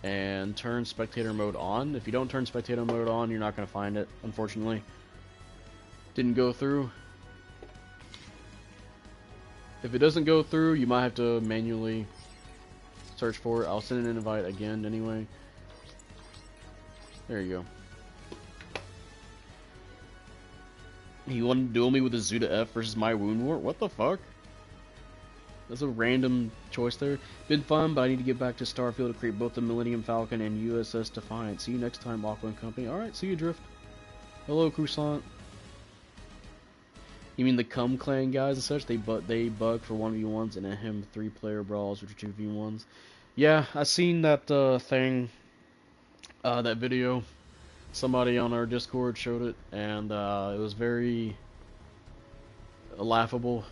And turn spectator mode on. If you don't turn spectator mode on, you're not going to find it, unfortunately. Didn't go through. If it doesn't go through, you might have to manually search for it. I'll send an invite again anyway. There you go. You want to duel me with a Zuda F versus my Wound Wart? What the fuck? That's a random choice there. Been fun, but I need to get back to Starfield to create both the Millennium Falcon and USS Defiant. See you next time, Aqua and Company. Alright, see you, Drift. Hello, Croissant. You mean the Cum Clan guys and such? They bug for 1v1s and him 3-player brawls, which are 2v1s. Yeah, I seen that thing, that video. Somebody on our Discord showed it, and it was very laughable.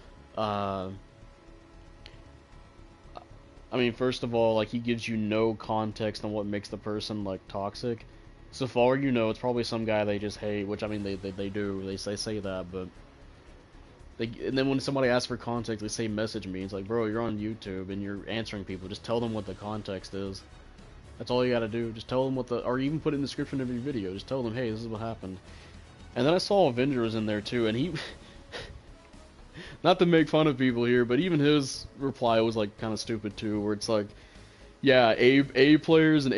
I mean, first of all, like, he gives you no context on what makes the person, like, toxic. So far, you know, it's probably some guy they just hate, which, I mean, they do, they say that, but... and then when somebody asks for context, they say message me. It's like, bro, you're on YouTube, and you're answering people. Just tell them what the context is. That's all you gotta do. Just tell them what the... Or even put it in the description of your video. Just tell them, hey, this is what happened. And then I saw Avengers in there, too, and he... Not to make fun of people here, but even his reply was, like, kind of stupid, too, where it's like... Yeah, A players and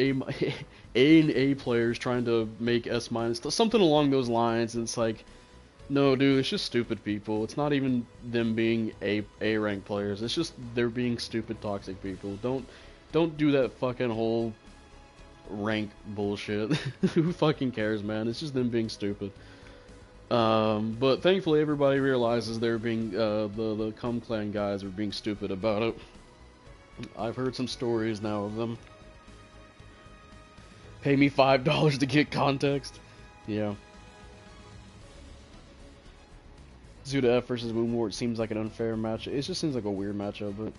A players trying to make S minus, something along those lines, and it's like, no, dude, it's just stupid people. It's not even them being A rank players. It's just they're being stupid, toxic people. Don't do that fucking whole rank bullshit. Who fucking cares, man? It's just them being stupid. But thankfully everybody realizes they're being the Cum Clan guys are being stupid about it. I've heard some stories now of them. Pay me $5 to get context. Yeah. Zuda F versus Moonwort seems like an unfair match. It just seems like a weird matchup, but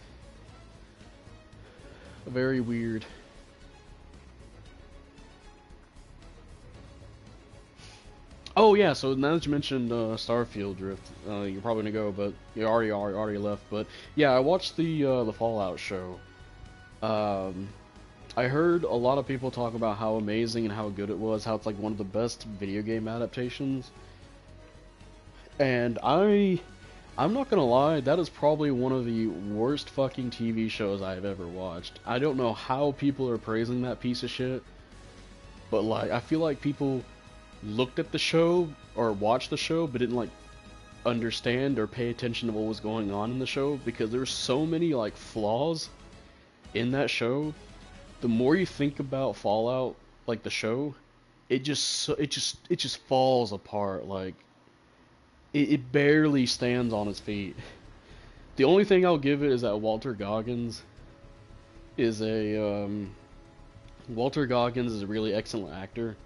very weird. Oh yeah, so now that you mentioned Starfield Drift, you're probably gonna go, but you already left. But yeah, I watched the Fallout show. I heard a lot of people talk about how amazing and how good it was, how it's like one of the best video game adaptations. And I'm not gonna lie, that is probably one of the worst fucking TV shows I've ever watched. I don't know how people are praising that piece of shit, but like, I feel like people looked at the show or watched the show but didn't like understand or pay attention to what was going on in the show, because there's so many like flaws in that show. The more you think about Fallout, like the show, it just falls apart. Like it barely stands on its feet. The only thing I'll give it is that Walter Goggins is a really excellent actor.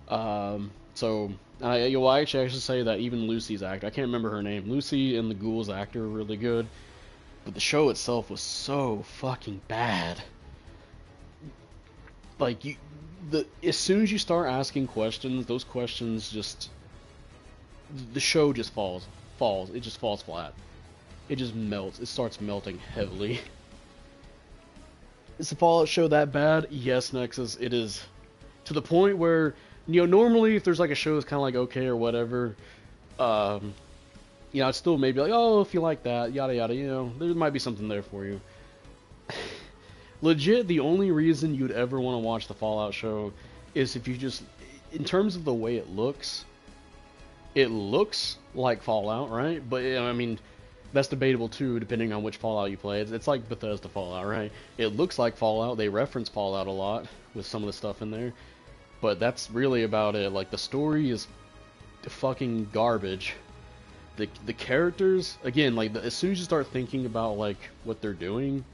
So I actually say that even Lucy's actor, I can't remember her name, Lucy and the Ghoul's actor are really good, but the show itself was so fucking bad. Like, as soon as you start asking questions, those questions just, the show just falls, it just falls flat. It just melts, it starts melting heavily. Is the Fallout show that bad? Yes, Nexus, it is. To the point where, you know, normally if there's like a show that's kind of like okay or whatever, you know, I'd still maybe like, oh, if you like that, yada yada, you know, there might be something there for you. Legit, the only reason you'd ever want to watch the Fallout show is if you just, in terms of the way it looks like Fallout, right? But I mean, that's debatable too, depending on which Fallout you play. It's like Bethesda Fallout, right? It looks like Fallout. They reference Fallout a lot with some of the stuff in there. But that's really about it. Like, the story is fucking garbage. The characters, again, like, as soon as you start thinking about, like, what they're doing,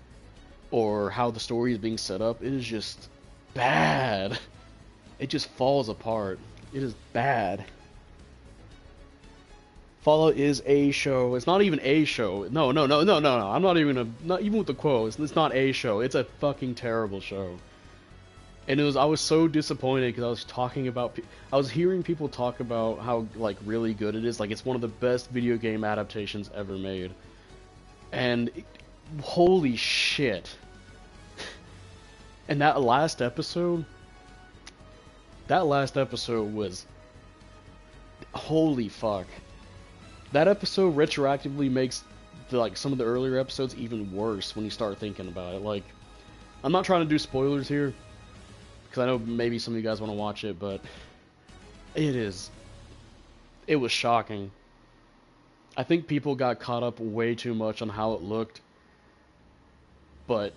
or how the story is being set up, it is just bad. It just falls apart. It is bad. Fallout is a show. It's not even a show. No. I'm not even with the quote. It's not a show. It's a fucking terrible show. And I was so disappointed because I was hearing people talk about how, like, really good it is. Like, it's one of the best video game adaptations ever made. And holy shit. And that last episode was, holy fuck. That episode retroactively makes some of the earlier episodes even worse when you start thinking about it. Like, I'm not trying to do spoilers here, because I know maybe some of you guys want to watch it, but it was shocking. I think people got caught up way too much on how it looked. But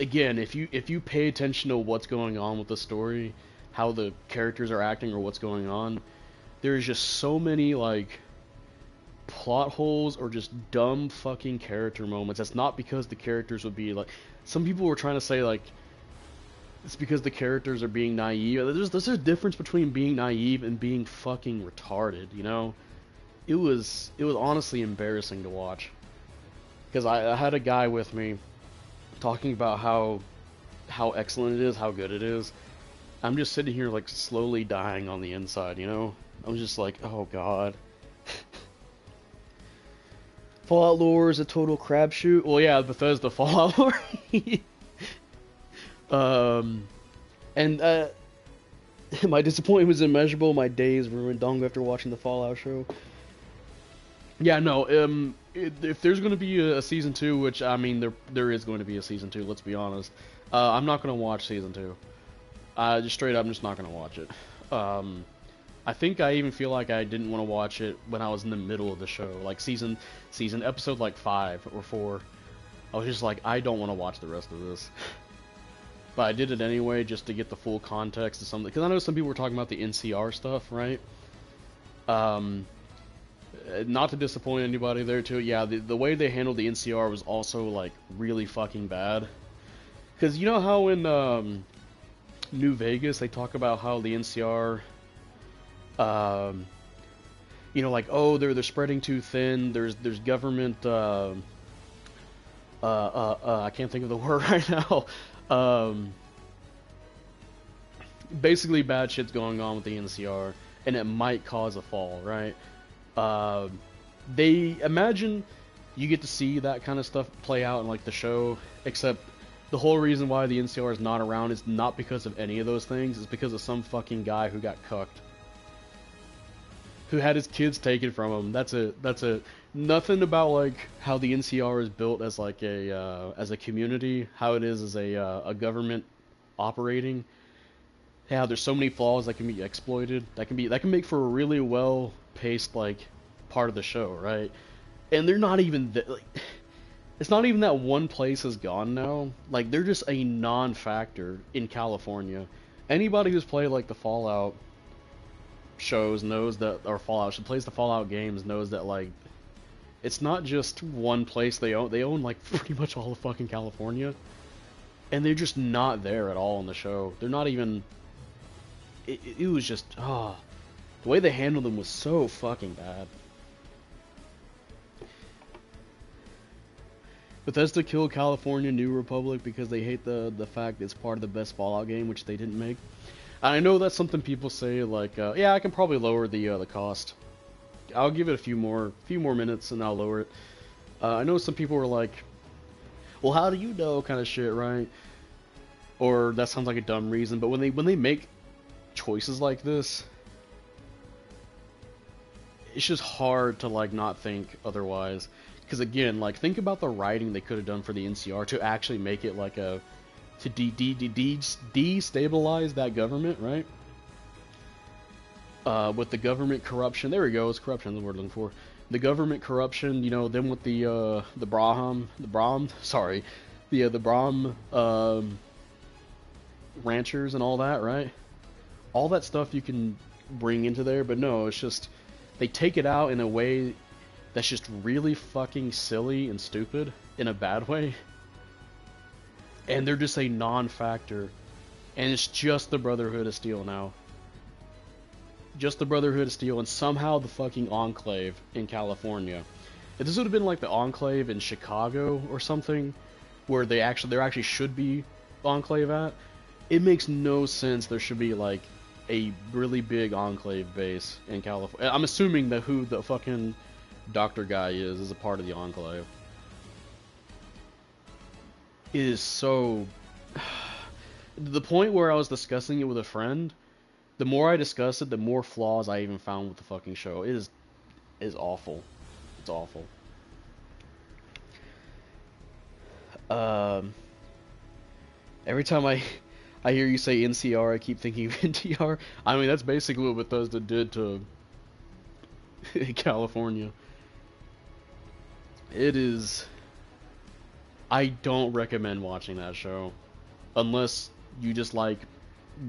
again, if you pay attention to what's going on with the story, how the characters are acting or what's going on, there's just so many like plot holes or just dumb fucking character moments. That's not because the characters would be like, some people were trying to say like it's because the characters are being naive. There's a difference between being naive and being fucking retarded, you know? It was honestly embarrassing to watch. Because I had a guy with me talking about how excellent it is, how good it is. I'm just sitting here like slowly dying on the inside, you know? I'm just like, oh god. Fallout lore is a total crapshoot. Well, yeah, Bethesda Fallout lore. And my disappointment was immeasurable. My days ruined long after watching the Fallout show. Yeah, no. If there's going to be a season 2, which I mean, there is going to be a season 2. Let's be honest. I'm not going to watch season 2. Just straight up, I'm just not going to watch it. I think I even feel like I didn't want to watch it when I was in the middle of the show, like season episode like 5 or 4. I was just like, I don't want to watch the rest of this. But I did it anyway, just to get the full context of something. Because I know some people were talking about the NCR stuff, right? Not to disappoint anybody there too. Yeah, the way they handled the NCR was also like really fucking bad. Because you know how in New Vegas they talk about how the NCR, you know, like, oh, they're spreading too thin. There's government. I can't think of the word right now. Basically bad shit's going on with the NCR, and it might cause a fall, right? They imagine you get to see that kind of stuff play out in like the show, except the whole reason why the NCR is not around is not because of any of those things. It's because of some fucking guy who got cucked, who had his kids taken from him. That's it. Nothing about like how the NCR is built as like a community, how it is as a government operating. Yeah, there's so many flaws that can be exploited. That can make for a really well paced like part of the show, right? And they're not even like, it's not even that one place is gone now. Like, they're just a non-factor in California. Anybody who's played like the Fallout shows knows that, or plays the Fallout games knows that like it's not just one place they own. They own like pretty much all of fucking California, and they're just not there at all in the show. They're not even. It was just the way they handled them was so fucking bad. Bethesda killed California New Republic because they hate the fact it's part of the best Fallout game, which they didn't make. I know that's something people say, like, yeah, I can probably lower the cost. I'll give it a few more minutes and I'll lower it. I know some people were like, well, how do you know, kind of shit, right? Or that sounds like a dumb reason, but when they make choices like this, it's just hard to like not think otherwise. Because again, like, think about the writing they could have done for the NCR to actually make it like to destabilize that government, right? With the government corruption, there we go, it's corruption, the word I'm looking for. The government corruption, you know, then with the Baram ranchers and all that, right? All that stuff you can bring into there, but no, it's just they take it out in a way that's just really fucking silly and stupid in a bad way. And they're just a non-factor. And it's just the Brotherhood of Steel now. Just the Brotherhood of Steel, and somehow the fucking Enclave in California. If this would have been like the Enclave in Chicago or something, where there actually should be Enclave at, it makes no sense there should be like a really big Enclave base in California. I'm assuming that who the fucking doctor guy is a part of the Enclave. It is so... the point where I was discussing it with a friend, the more I discussed it, the more flaws I even found with the fucking show. It is awful. It's awful. Every time I hear you say NCR, I keep thinking of NTR. I mean, that's basically what Bethesda did to California. It is... I don't recommend watching that show. Unless you just like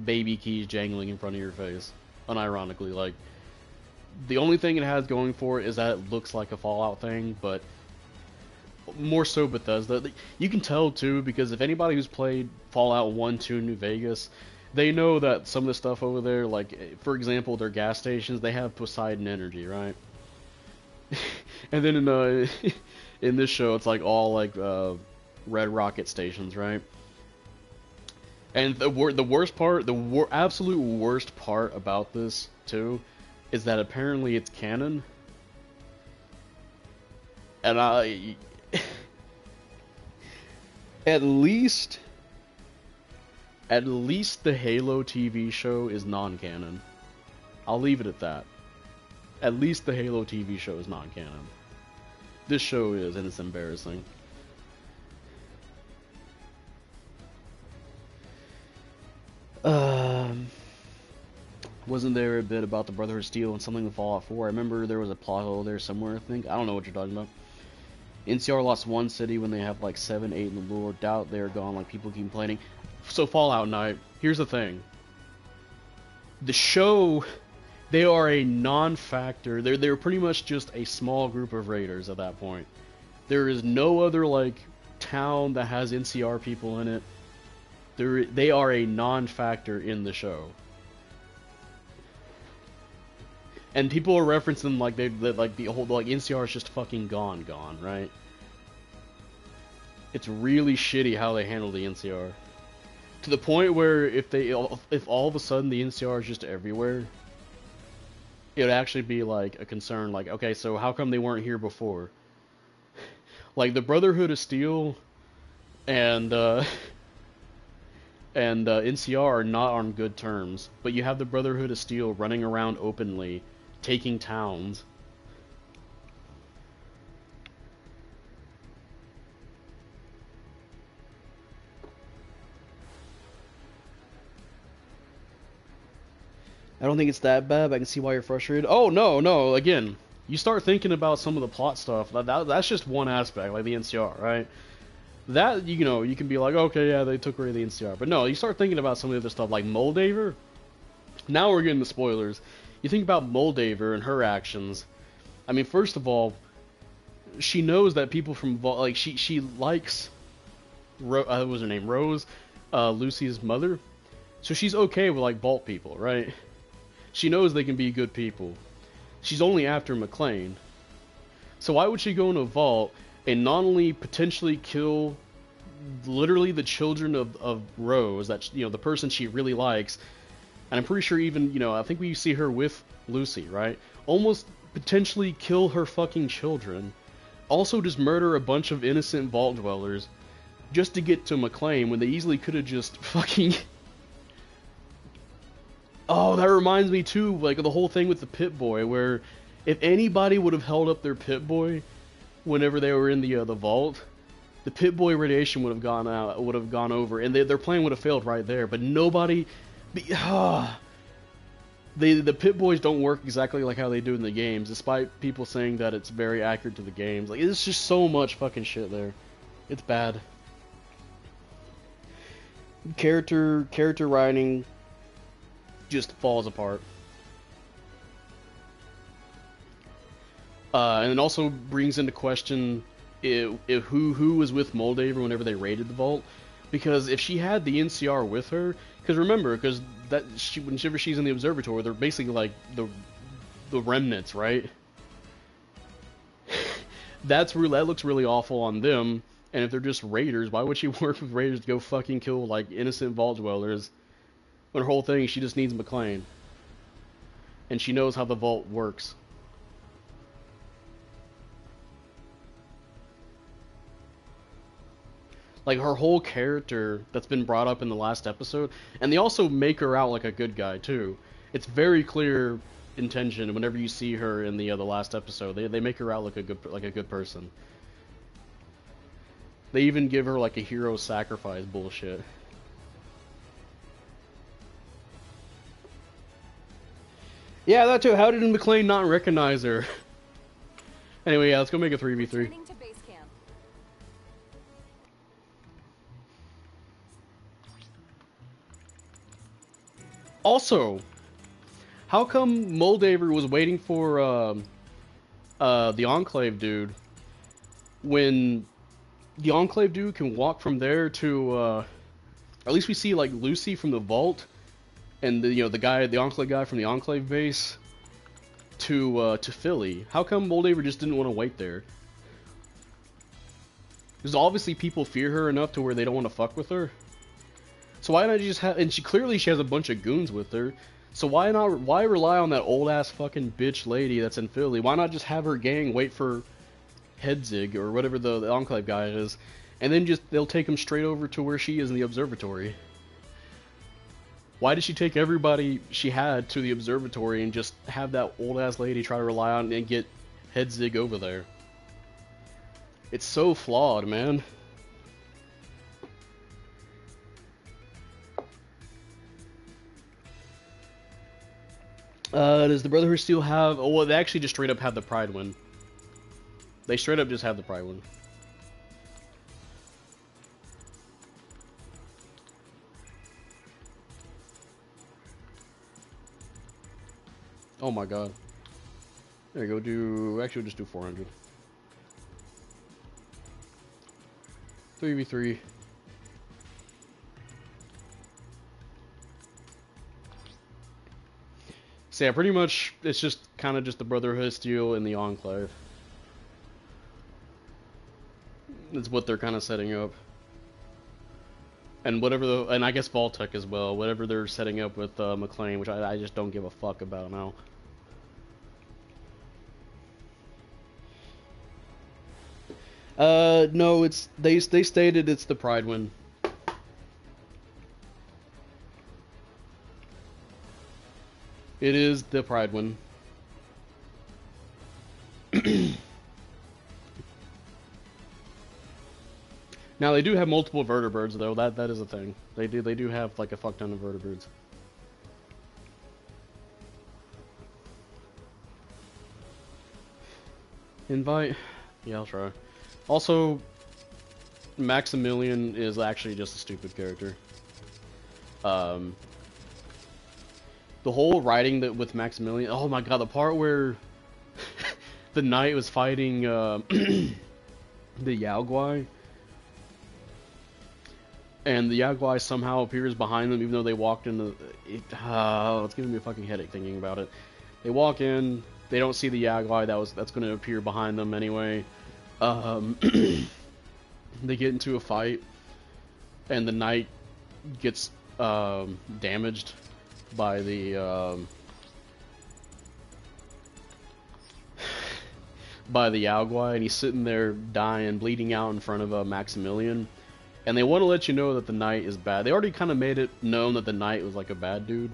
baby keys jangling in front of your face. Unironically, like, the only thing it has going for it is that it looks like a Fallout thing, but more so Bethesda. You can tell too, because if anybody who's played Fallout 1, 2, New Vegas, they know that some of the stuff over there, like, for example, their gas stations, they have Poseidon energy, right? And then in this show, it's like all like red rocket stations, right? And the worst part, absolute worst part about this too, is that apparently it's canon. And at least the Halo TV show is non-canon. I'll leave it at that. At least the Halo TV show is non-canon. This show is, and it's embarrassing. Wasn't there a bit about the Brotherhood of Steel and something in Fallout 4? I remember there was a plot hole there somewhere, I think. I don't know what you're talking about. NCR lost one city when they have like 7, 8 in the lore. Doubt they're gone, like people keep complaining. So Fallout Night, here's the thing. The show, they are a non-factor. They're pretty much just a small group of raiders at that point. There is no other like town that has NCR people in it. They are a non-factor in the show. And people are referencing like like the whole like NCR is just fucking gone, right? It's really shitty how they handle the NCR. To the point where if all of a sudden the NCR is just everywhere, it would actually be like a concern. Like, okay, so how come they weren't here before? Like the Brotherhood of Steel and NCR are not on good terms, but you have the Brotherhood of Steel running around openly, taking towns. I don't think it's that bad, but I can see why you're frustrated. Oh, no, again, you start thinking about some of the plot stuff, that's just one aspect, like the NCR, right? That, you know, you can be like, okay, yeah, they took away the NCR. But no, you start thinking about some of the other stuff, like Moldaver. Now we're getting the spoilers. You think about Moldaver and her actions. I mean, first of all, she knows that people from like she likes what was her name, Rose, Lucy's mother, so she's okay with like Vault people, right? She knows they can be good people. She's only after McLean, so why would she go into a vault and not only potentially kill literally the children of Rose, that, you know, the person she really likes, and I'm pretty sure even, you know, I think we see her with Lucy, right? Almost potentially kill her fucking children. Also just murder a bunch of innocent vault dwellers just to get to McLean when they easily could have just fucking... Oh, that reminds me too, like the whole thing with the Pip-Boy, where if anybody would have held up their Pip-Boy whenever they were in the vault, the Pip-Boy radiation would have gone over, and their plan would have failed right there. But nobody... the Pip-Boys don't work exactly like how they do in the games, despite people saying that it's very accurate to the games. Like, it's just so much fucking shit there. It's bad. Character writing just falls apart. And it also brings into question if who was with Moldaver whenever they raided the vault, because if she had the NCR with her, because remember, because that whenever she's in the observatory, they're basically like the remnants, right? That looks really awful on them. And if they're just raiders, why would she work with raiders to go fucking kill like innocent vault dwellers? When her whole thing, she just needs McLean, and she knows how the vault works. Like her whole character that's been brought up in the last episode, and they also make her out like a good guy too. It's very clear intention whenever you see her in the last episode. They make her out like a good person. They even give her like a hero sacrifice bullshit. Yeah, that too. How did McLean not recognize her? Anyway, yeah, let's go make a 3v3. Returning to base camp. Also, how come Moldaver was waiting for the Enclave dude when the Enclave dude can walk from there to at least we see like Lucy from the vault and the Enclave guy from the Enclave base to Philly. How come Moldaver just didn't want to wait there? Because obviously people fear her enough to where they don't want to fuck with her. So why not just have, and she has a bunch of goons with her. So why rely on that old ass fucking bitch lady that's in Philly? Why not just have her gang wait for Hedzig or whatever the Enclave guy is, and then they'll take him straight over to where she is in the observatory? Why did she take everybody she had to the observatory and just have that old ass lady try to rely on and get Hedzig over there? It's so flawed, man. Does the Brotherhood still have... Oh, well, they actually just straight up have the Pride win. They straight up just have the Pride win. Oh my god. There you go, actually we'll just do 400. 3v3. So yeah, pretty much, it's just kind of just the Brotherhood of Steel and the Enclave. That's what they're kind of setting up. And whatever and I guess Vaultec as well, whatever they're setting up with McLean, which I just don't give a fuck about now. No, they stated it's the Pride win. It is the Pride win. Now they do have multiple vertibirds though. That is a thing. They do have like a fuck ton of vertibirds. Invite? Yeah, I'll try. Also, Maximilian is actually just a stupid character. The whole writing that with Maximilian, oh my god, the part where the knight was fighting the Yaoguai, and the Yaoguai somehow appears behind them even though they walked into it's giving me a fucking headache thinking about it. They walk in, they don't see the Yaoguai that's going to appear behind them anyway. They get into a fight, and the knight gets damaged by the Yaoguai, and he's sitting there dying, bleeding out in front of Maximilian. And they want to let you know that the knight is bad. They already kind of made it known that the knight was like a bad dude,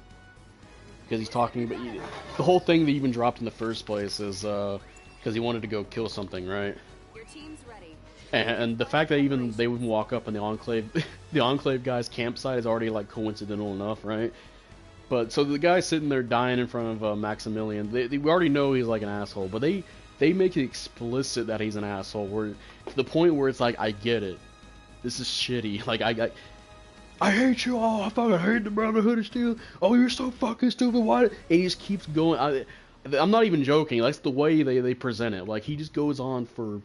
because he's talking about the whole thing that even dropped in the first place is because he wanted to go kill something, right? Your team's ready. And the fact that they even walk up in the Enclave, the Enclave guy's campsite is already like coincidental enough, right? But so the guy sitting there dying in front of Maximilian, we already know he's like an asshole, but they make it explicit that he's an asshole, where to the point where it's like, I get it, this is shitty. Like I hate you all. I fucking hate the Brotherhood of Steel. Oh, you're so fucking stupid. Why? And he just keeps going. I'm not even joking. That's the way they present it. Like he just goes on for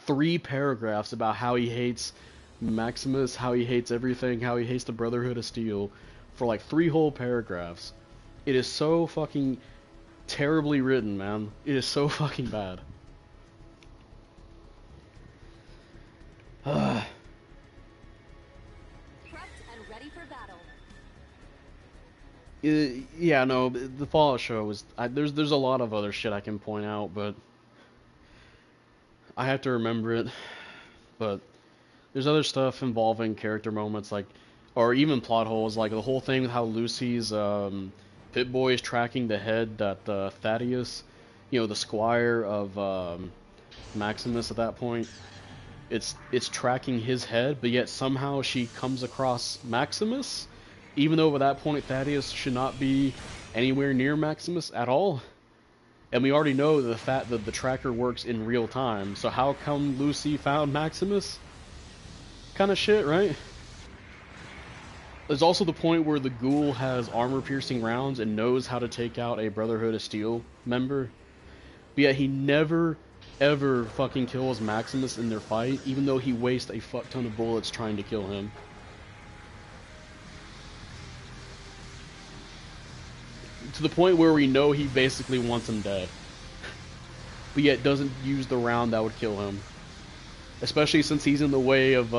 3 paragraphs about how he hates Maximus, how he hates everything, how he hates the Brotherhood of Steel, for like 3 whole paragraphs. It is so fucking terribly written, man. It is so fucking bad. Prepped and ready for battle. Yeah, no, the Fallout show was... there's a lot of other shit I can point out, but I have to remember it. But there's other stuff involving character moments, like, or even plot holes, like the whole thing with how Lucy's Pip-Boy is tracking the head that Thaddeus, you know, the squire of Maximus at that point, it's tracking his head, but yet somehow she comes across Maximus, even though at that point Thaddeus should not be anywhere near Maximus at all. And we already know the fact that the tracker works in real time, so how come Lucy found Maximus? Kind of shit, right? There's also the point where the ghoul has armor-piercing rounds and knows how to take out a Brotherhood of Steel member, but yet he never, ever fucking kills Maximus in their fight, even though he wastes a fuck ton of bullets trying to kill him. To the point where we know he basically wants him dead, but yet doesn't use the round that would kill him. Especially since he's in the way of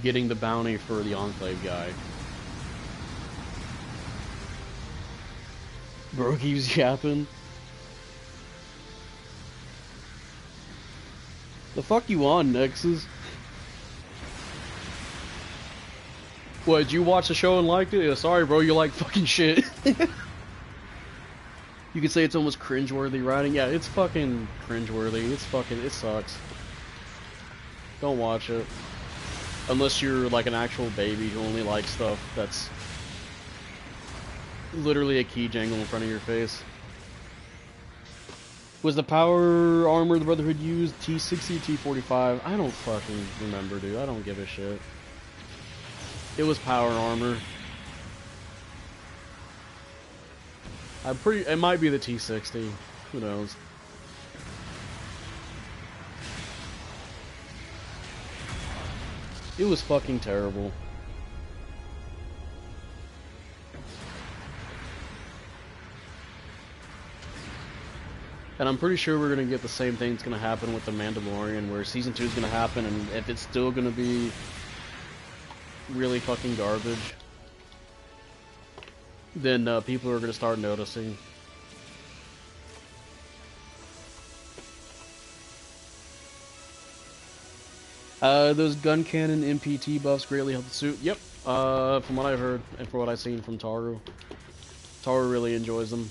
getting the bounty for the Enclave guy. Bro keeps yapping. The fuck you on, Nexus? What, did you watch the show and liked it? Yeah, sorry bro, you like fucking shit. You could say it's almost cringeworthy writing. Yeah, it's fucking cringeworthy. It sucks. Don't watch it. Unless you're like an actual baby who only likes stuff that's literally a key jangle in front of your face. Was the power armor the Brotherhood used T60 or T45? I don't fucking remember, dude. I don't give a shit. It was power armor. It might be the T60. Who knows? It was fucking terrible. And I'm pretty sure we're gonna get the same thing that's gonna happen with The Mandalorian, where Season 2 is gonna happen, and if it's still gonna be really fucking garbage, then people are gonna start noticing. Those gun cannon MPT buffs greatly help the suit. Yep, from what I've heard, and from what I've seen from Taru. Taru really enjoys them.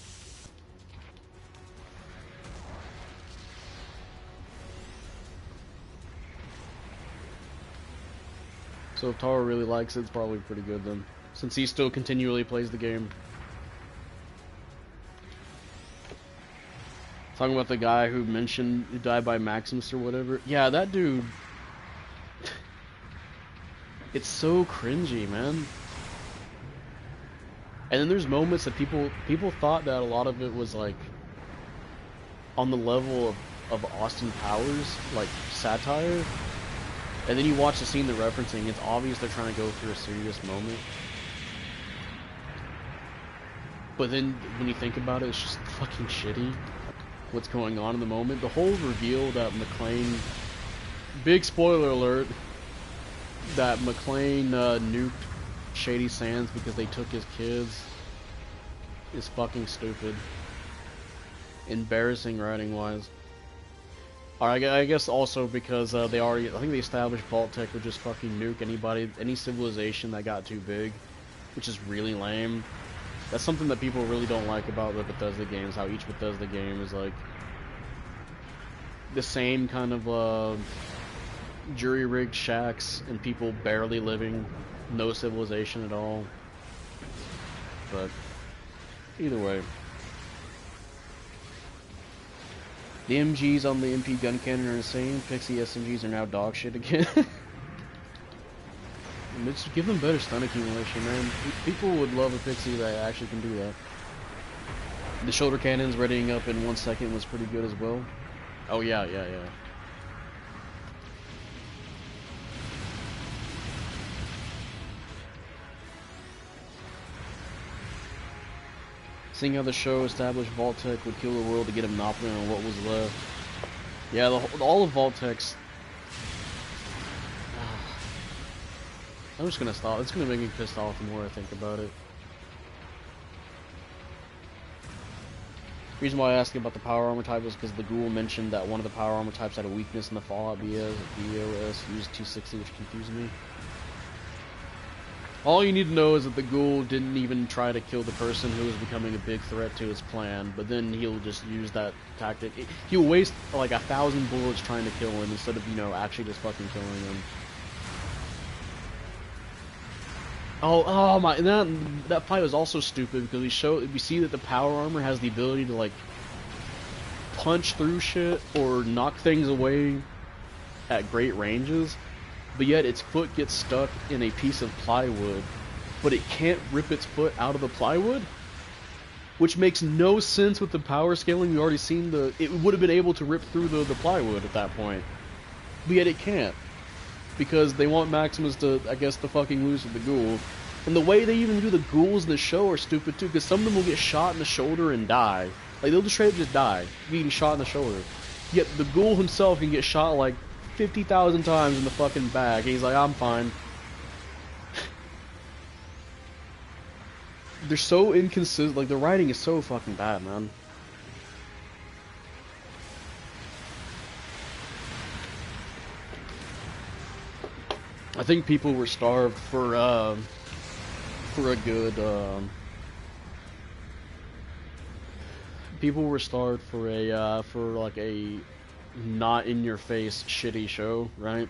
So if Taru really likes it, it's probably pretty good then, since he still continually plays the game. Talking about the guy who mentioned who died by Maximus or whatever. Yeah, that dude. It's so cringy, man. And then there's moments that people thought that a lot of it was like on the level of Austin Powers, like satire. And then you watch the scene they're referencing, it's obvious they're trying to go through a serious moment. But then when you think about it, it's just fucking shitty what's going on in the moment. The whole reveal that McClane, big spoiler alert, that McClane nuked Shady Sands because they took his kids is fucking stupid. Embarrassing writing wise. Alright, I guess also because I think they established Vault-Tec would just fucking nuke any civilization that got too big, which is really lame. That's something that people really don't like about the Bethesda games, how each Bethesda game is like the same kind of jury-rigged shacks and people barely living, no civilization at all. But either way. The MGs on the MP gun cannon are insane. Pixie SMGs are now dog shit again. Just give them better stun accumulation, man. People would love a Pixie that actually can do that. The shoulder cannons readying up in 1 second was pretty good as well. Oh yeah. Seeing how the show established Vault-Tec would kill the world to get a monopoly on what was left. Yeah, all of Vault-Tec's... I'm just gonna stop. It's gonna make me pissed off the more I think about it. The reason why I asked about the power armor type was because the ghoul mentioned that one of the power armor types had a weakness in the Fallout BOS used 260, which confused me. All you need to know is that the ghoul didn't even try to kill the person who was becoming a big threat to his plan, but then he'll just use that tactic. He'll waste like 1,000 bullets trying to kill him instead of, you know, actually just fucking killing him. Oh my! That fight was also stupid because we see that the power armor has the ability to like punch through shit or knock things away at great ranges. But yet its foot gets stuck in a piece of plywood, but it can't rip its foot out of the plywood, which makes no sense with the power scaling. We already seen it would have been able to rip through the plywood at that point, but yet it can't, because they want Maximus to, I guess, to fucking lose with the ghoul. And the way they even do the ghouls in the show are stupid too, because some of them will get shot in the shoulder and die. Like, they'll just straight up just die, getting shot in the shoulder. Yet the ghoul himself can get shot like 50,000 times in the fucking back. And he's like, I'm fine. They're so inconsistent. Like, the writing is so fucking bad, man. I think people were starved for a good, people were starved for like a not in your face shitty show, right?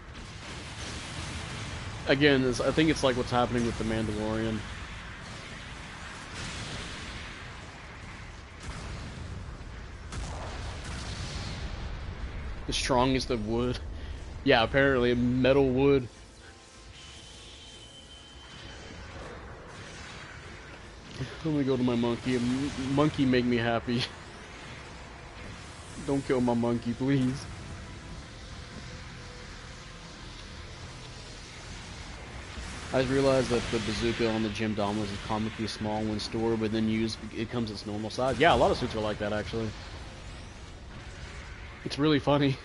Again, I think it's like what's happening with The Mandalorian. The strongest of wood. Yeah, apparently metal wood. Let me go to my monkey. Monkey make me happy. Don't kill my monkey, please. I just realized that the bazooka on the Jim Dom is comically small when stored, but then used, it comes its normal size. Yeah, a lot of suits are like that, actually. It's really funny.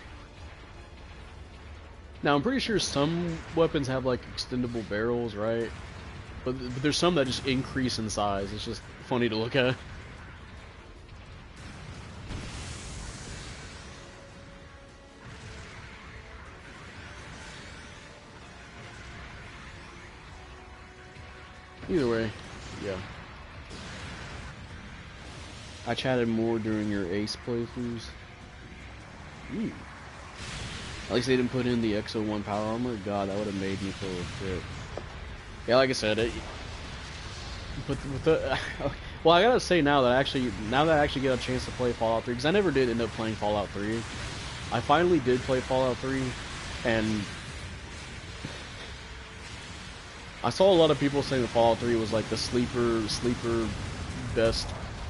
Now, I'm pretty sure some weapons have, like, extendable barrels, right? But there's some that just increase in size. It's just funny to look at. Either way, yeah. I chatted more during your Ace playthroughs. Ooh. At least they didn't put in the XO1 power armor. God, that would have made me feel a bit. Yeah, like I said, but with the well, I gotta say now that I actually get a chance to play Fallout 3, because I never did end up playing Fallout 3. I finally did play Fallout 3, and I saw a lot of people saying that Fallout 3 was like the sleeper best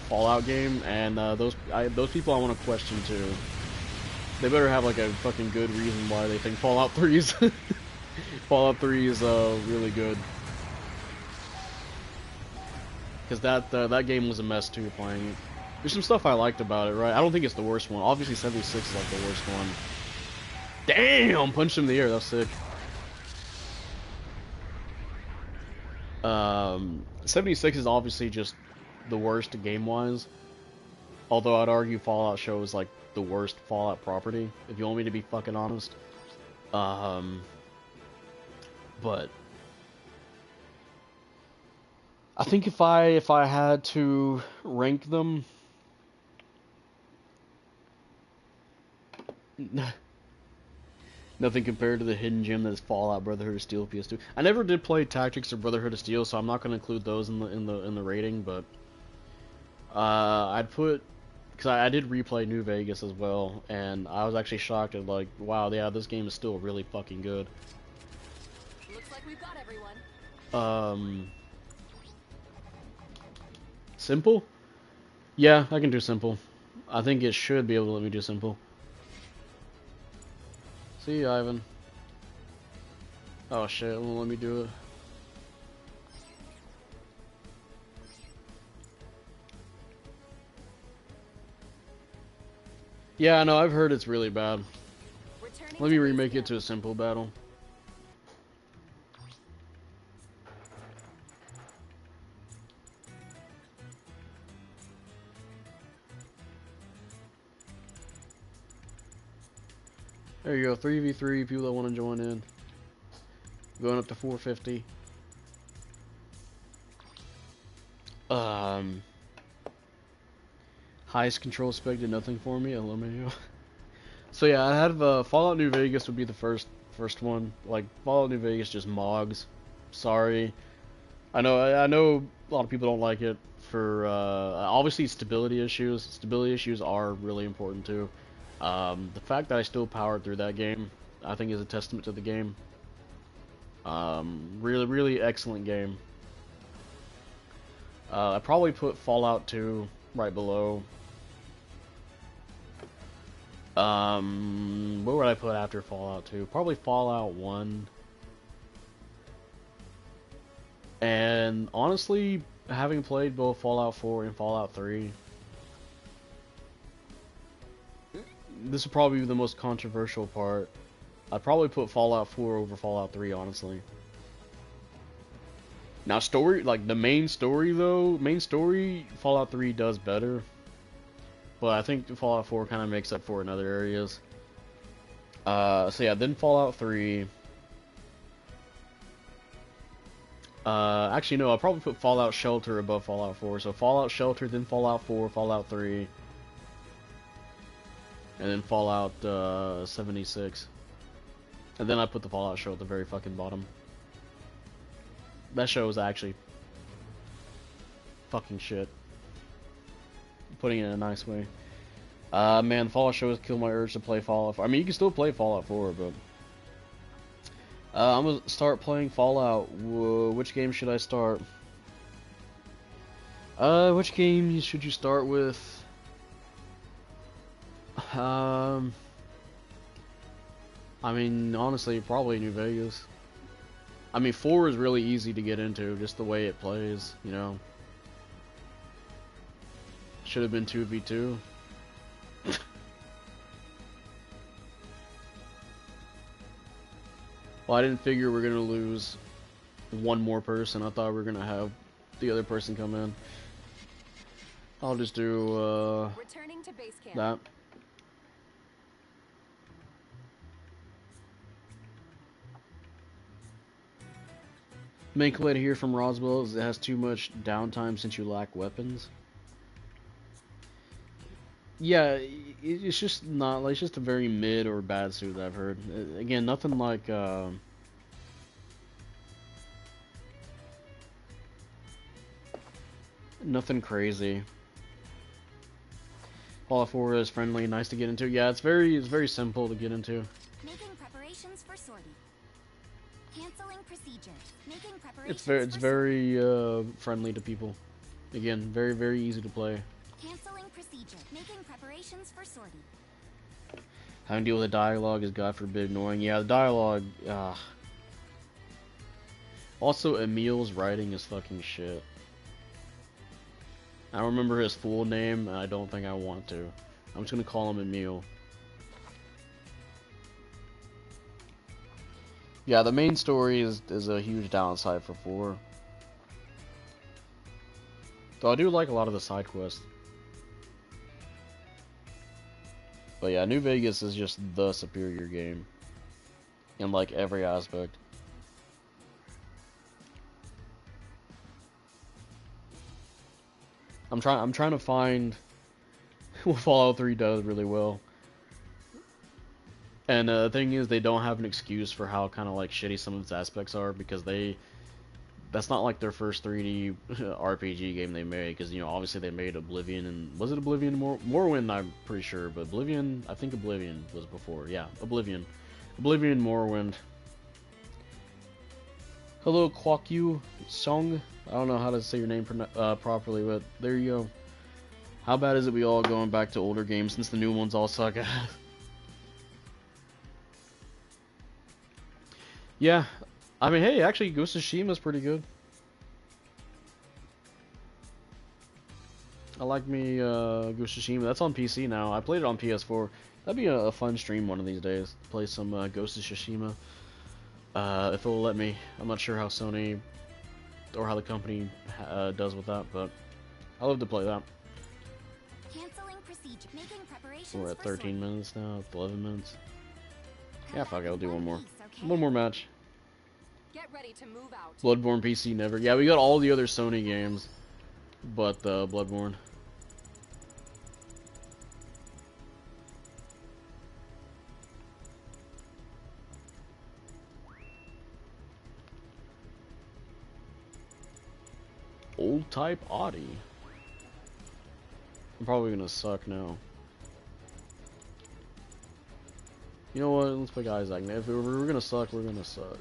Fallout game, and those people I want to question too. They better have like a fucking good reason why they think Fallout 3 is Fallout 3 is really good. Because that game was a mess too, playing it. There's some stuff I liked about it, right? I don't think it's the worst one. Obviously 76 is like the worst one. Damn! Punched him in the air, that's sick. 76 is obviously just the worst game-wise. Although I'd argue Fallout shows like the worst Fallout property, if you want me to be fucking honest. But I think if I had to rank them, nothing compared to the hidden gem that is Fallout Brotherhood of Steel PS2. I never did play Tactics or Brotherhood of Steel, so I'm not going to include those in the rating. But I'd put, because I did replay New Vegas as well, and I was actually shocked at like, wow, yeah, this game is still really fucking good. Looks like we've got everyone. Simple? Yeah, I can do simple. I think it should be able to let me do simple. See you, Ivan. Oh shit, it won't let me do it. Yeah, I know, I've heard it's really bad. Let me remake it to a simple battle. There you go, 3v3, people that want to join in. Going up to 450. Highest control spec did nothing for me, LMAO. So yeah, I had Fallout New Vegas would be the first one. Like, Fallout New Vegas just mogs. Sorry. I know a lot of people don't like it for, obviously stability issues. Stability issues are really important too. The fact that I still powered through that game, I think is a testament to the game. Really excellent game. I probably put Fallout 2 right below. What would I put after Fallout 2? Probably Fallout 1. And honestly, having played both Fallout 4 and Fallout 3, this would probably be the most controversial part. I'd probably put Fallout 4 over Fallout 3, honestly. Now, story, like the main story though, Fallout 3 does better. But I think Fallout 4 kind of makes up for it in other areas. So yeah, then Fallout 3. Actually no, I'll probably put Fallout Shelter above Fallout 4. So Fallout Shelter, then Fallout 4, Fallout 3. And then Fallout 76. And then I put the Fallout show at the very fucking bottom. That show is actually fucking shit. Putting it in a nice way. Man, Fallout show has killed my urge to play Fallout 4. I mean, you can still play Fallout 4, but... I'm gonna start playing Fallout. Which game should I start? Which game should you start with? I mean, honestly, probably New Vegas. I mean, 4 is really easy to get into, just the way it plays, you know. Should have been 2v2. Well, I didn't figure we were gonna lose one more person. I thought we were gonna have the other person come in. I'll just do Returning to base camp. that. Main complaint here from Roswell is it has too much downtime since you lack weapons. Yeah, it's just not like, it's just a very mid or bad suit that I've heard. Again, nothing like nothing crazy. Fallout 4 is friendly, nice to get into. Yeah, it's very simple to get into. Making preparations for sortie. Canceling procedures. Making preparations It's very friendly to people. Again, very easy to play. Canceling procedure. Making preparations for sortie. Having to deal with the dialogue is God forbid annoying. Yeah, the dialogue. Also, Emil's writing is fucking shit. I don't remember his full name, and I don't think I want to. I'm just gonna call him Emil. Yeah, the main story is a huge downside for 4. Though I do like a lot of the side quests. But yeah, New Vegas is just the superior game. In like every aspect. I'm trying to find what Fallout 3 does really well. And the thing is, they don't have an excuse for how kind of like shitty some of its aspects are, because that's not like their first 3D RPG game they made, because, you know, obviously they made Oblivion, and was it Oblivion? Morrowind, I'm pretty sure, but Oblivion, I think Oblivion was before. Yeah, Oblivion, Morrowind. Hello, Kwakyu Song. I don't know how to say your name properly, but there you go. How bad is it we all going back to older games since the new ones all suck? Yeah, I mean, hey, actually, Ghost of Tsushima's pretty good. I like me Ghost of Tsushima. That's on PC now. I played it on PS4. That'd be a fun stream one of these days. Play some Ghost of Tsushima. If it'll let me. I'm not sure how Sony or how the company does with that, but I love to play that. Canceling procedure. Making preparations We're at for 13 sortie. minutes now. It's 11 minutes. Come Yeah, back fuck it, I'll in do one more. piece, okay? One more match. Get ready to move out. Bloodborne PC never. Yeah, we got all the other Sony games, but Bloodborne. Old type Audi. I'm probably gonna suck now. You know what? Let's pick Isaac. If we're gonna suck, we're gonna suck.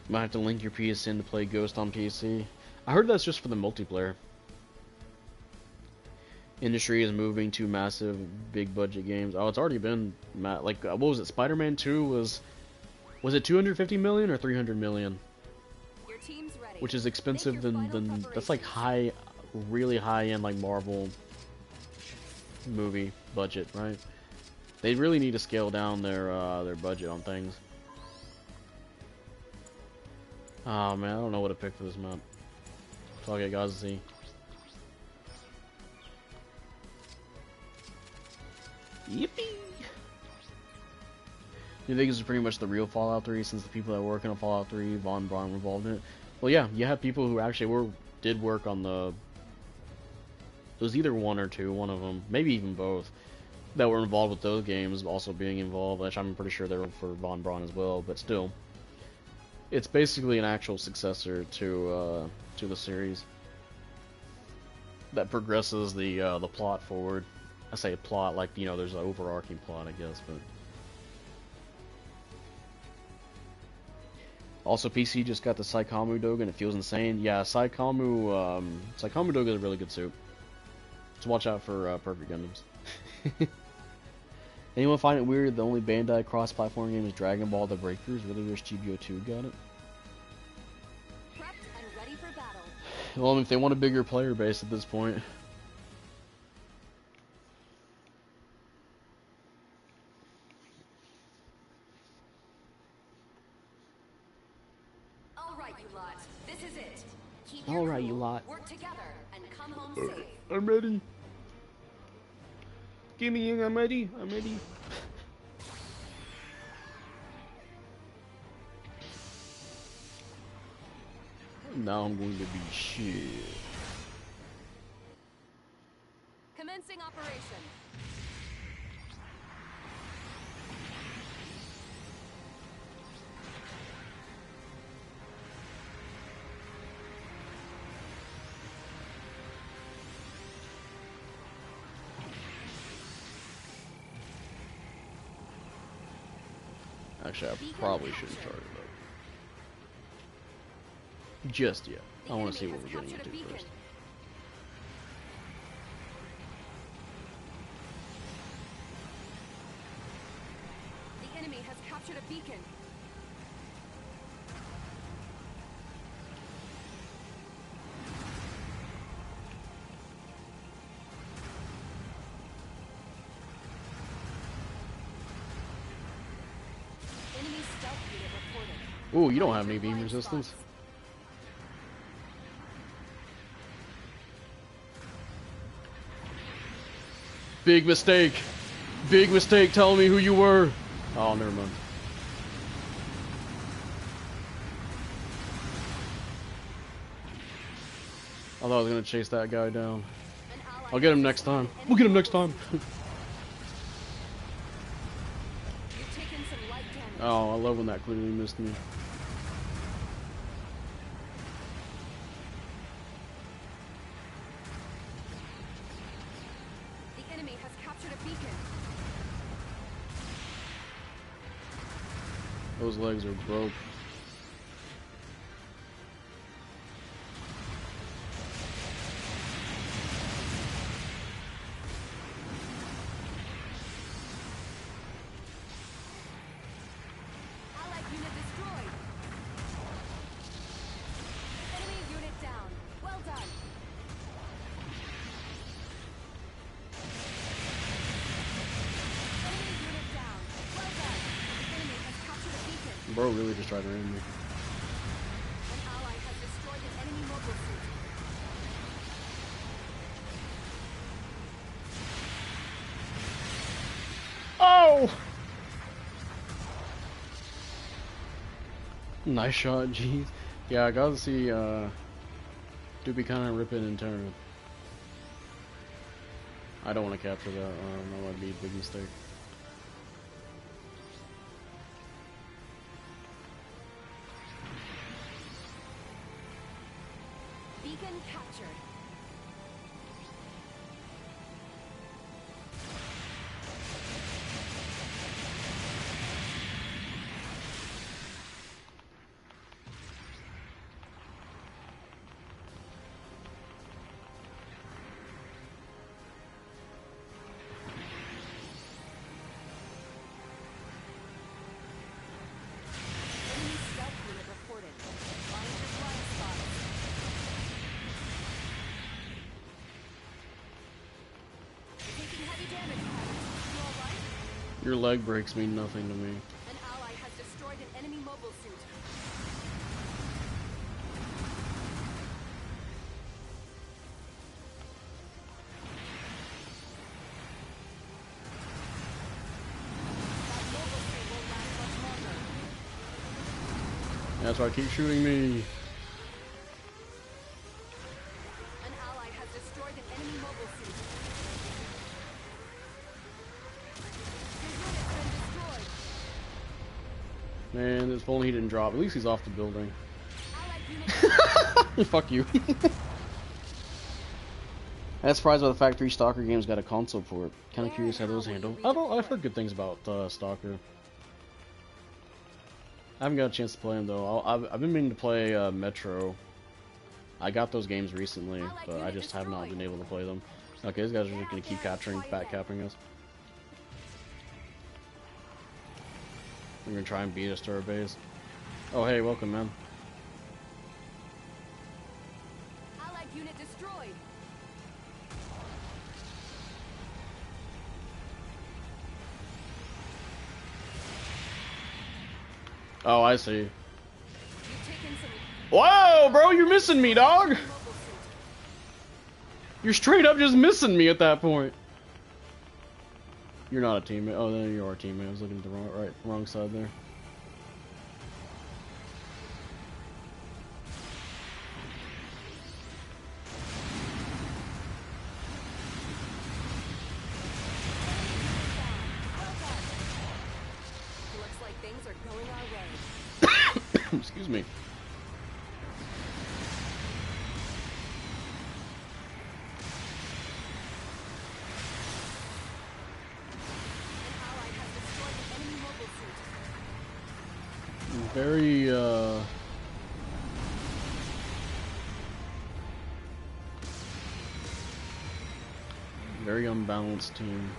You might have to link your PSN to play Ghost on PC. I heard that's just for the multiplayer. Industry is moving to massive, big budget games. Oh, it's already been like what was it? Spider-Man 2 was it 250 million or 300 million? Your team's ready. Which is expensive Make your than final that's like preparations. really high end like Marvel movie budget, right? They really need to scale down their budget on things. Oh man, I don't know what to pick for this map. So okay, guys, let's see. Yippee! You think this is pretty much the real Fallout 3 since the people that work on Fallout 3, Von Braun, were involved in it? Well, yeah, you have people who actually did work on the. It was either one or two, one of them, maybe even both, that were involved with those games also being involved, which I'm pretty sure they were for Von Braun as well, but still. It's basically an actual successor to the series that progresses the plot forward. I say plot like, you know, there's an overarching plot, I guess, but. Also, PC just got the Saikamu Doga and it feels insane. Yeah, Saikamu Doga is a really good suit. So watch out for Perfect Gundams. Anyone find it weird the only Bandai cross-platform game is Dragon Ball The Breakers? Really wish GBO2 got it. Prepped and ready for battle. Well, I mean, if they want a bigger player base at this point. All right, you lot. This is it. Keep All your right, cool, you lot. Work together and come home safe. I'm ready. Give me in, I'm ready. I'm ready. Now I'm going to be shit. Commencing operation. Actually, I probably shouldn't charge it up. Just yet. I want to see what we're getting into first. The enemy has captured a beacon. Enemy stealth unit reported. Ooh, you don't have any beam resistance. Big mistake. Big mistake telling me who you were. Oh, never mind. I thought I was gonna chase that guy down. I'll get him next time. We'll get him next time. You've taken some light damage. Oh, I love when that clearly missed me. The enemy has captured a beacon. Those legs are broke. Allied unit destroyed. Enemy unit down. Well done. Enemy unit down. Well done. The enemy has captured a beacon. Bro really just tried to ram me. An ally has destroyed an enemy mobile suit. Oh! Nice shot, jeez. Yeah, I got to see, Doopy kind of ripping and tearing. I don't want to capture that. That might be a big mistake. Beacon captured. Enemy stealth unit reported. Find your blind spots. Your leg breaks mean nothing to me. An ally has destroyed an enemy mobile suit. That mobile suit won't last much longer. That's why keep shooting me. An ally has destroyed an enemy mobile suit. Your unit's been destroyed. Man, if only he didn't drop. At least he's off the building. Allied unit Fuck you. I'm surprised by the fact 3 Stalker games got a console port. Kind of curious how those handle. I've heard good things about Stalker. I haven't got a chance to play them though. I've been meaning to play Metro. I got those games recently, but I just have not been able to play them. Okay, these guys are just gonna keep back capping us. We're gonna try and beat us to our base. Oh hey, welcome man. Allied unit destroyed. Oh, I see. You've taken some Whoa, bro, you're missing me, dog! mobile suit. You're straight up just missing me at that point. You're not a teammate. Oh, then you are a teammate. I was looking at the wrong side there. Looks like things are going our way. Excuse me. An ally has destroyed an enemy mobile suit. Very, very unbalanced team.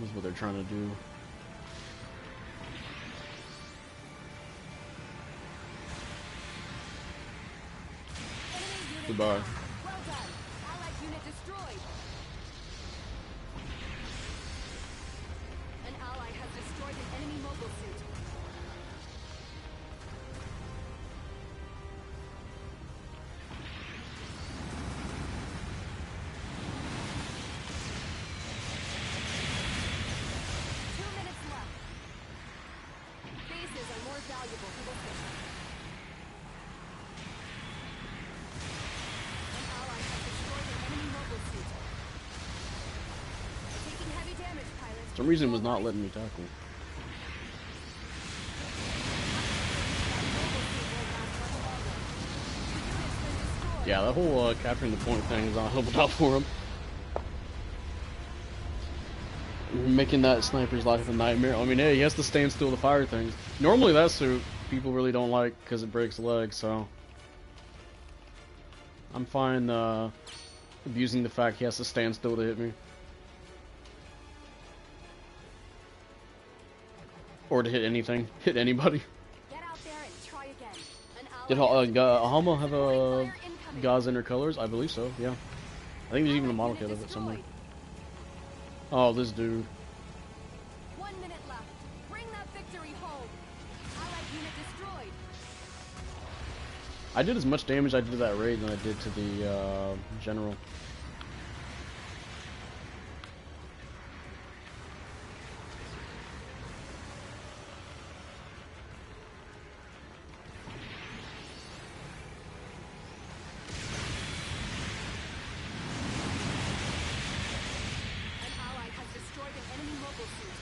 This is what they're trying to do. Enemy unit Goodbye. down. Well done. Allied unit destroyed. An ally has destroyed an enemy mobile suit. Bases are more valuable for this mission. An ally has destroyed an enemy mobile suit. Taking heavy damage, pilots. For some reason, it was not letting me tackle. That mobile suit won't last much longer. The unit's been destroyed. Yeah, that whole capturing the point thing is not helping out for him. Making that sniper's life a nightmare. I mean, hey, he has to stand still to fire things. Normally that suit, people really don't like because it breaks legs, so... I'm fine abusing the fact he has to stand still to hit me. Or to hit anything. Hit anybody. Get out there and try again. An Did ally Hama have Fire a incoming. God's Inner Colors? I believe so, yeah. I think there's even a model kit of it somewhere. Oh, this dude. 1 minute left. Bring that victory home. Allied unit destroyed. I did as much damage I did to that raid than I did to the general. An ally has destroyed an enemy mobile suit.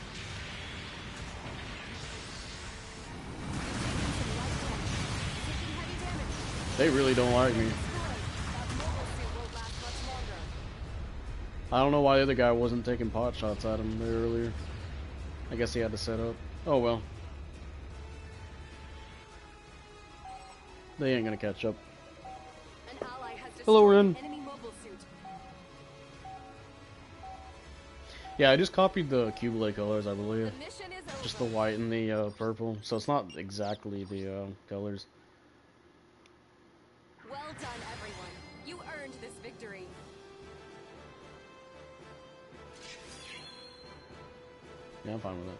Taking heavy damage. They really don't like me. Destroyed. That mobile suit won't last much longer. I don't know why the other guy wasn't taking pot shots at him there earlier. I guess he had to set up. Oh well. They ain't gonna catch up. An ally has destroyed Hello, Ren. an enemy mobile suit. Yeah, I just copied the Cubelay colors, I believe. The mission is over. Just the white and the purple. So it's not exactly the colors. Well done, everyone. You earned this victory. Yeah, I'm fine with that.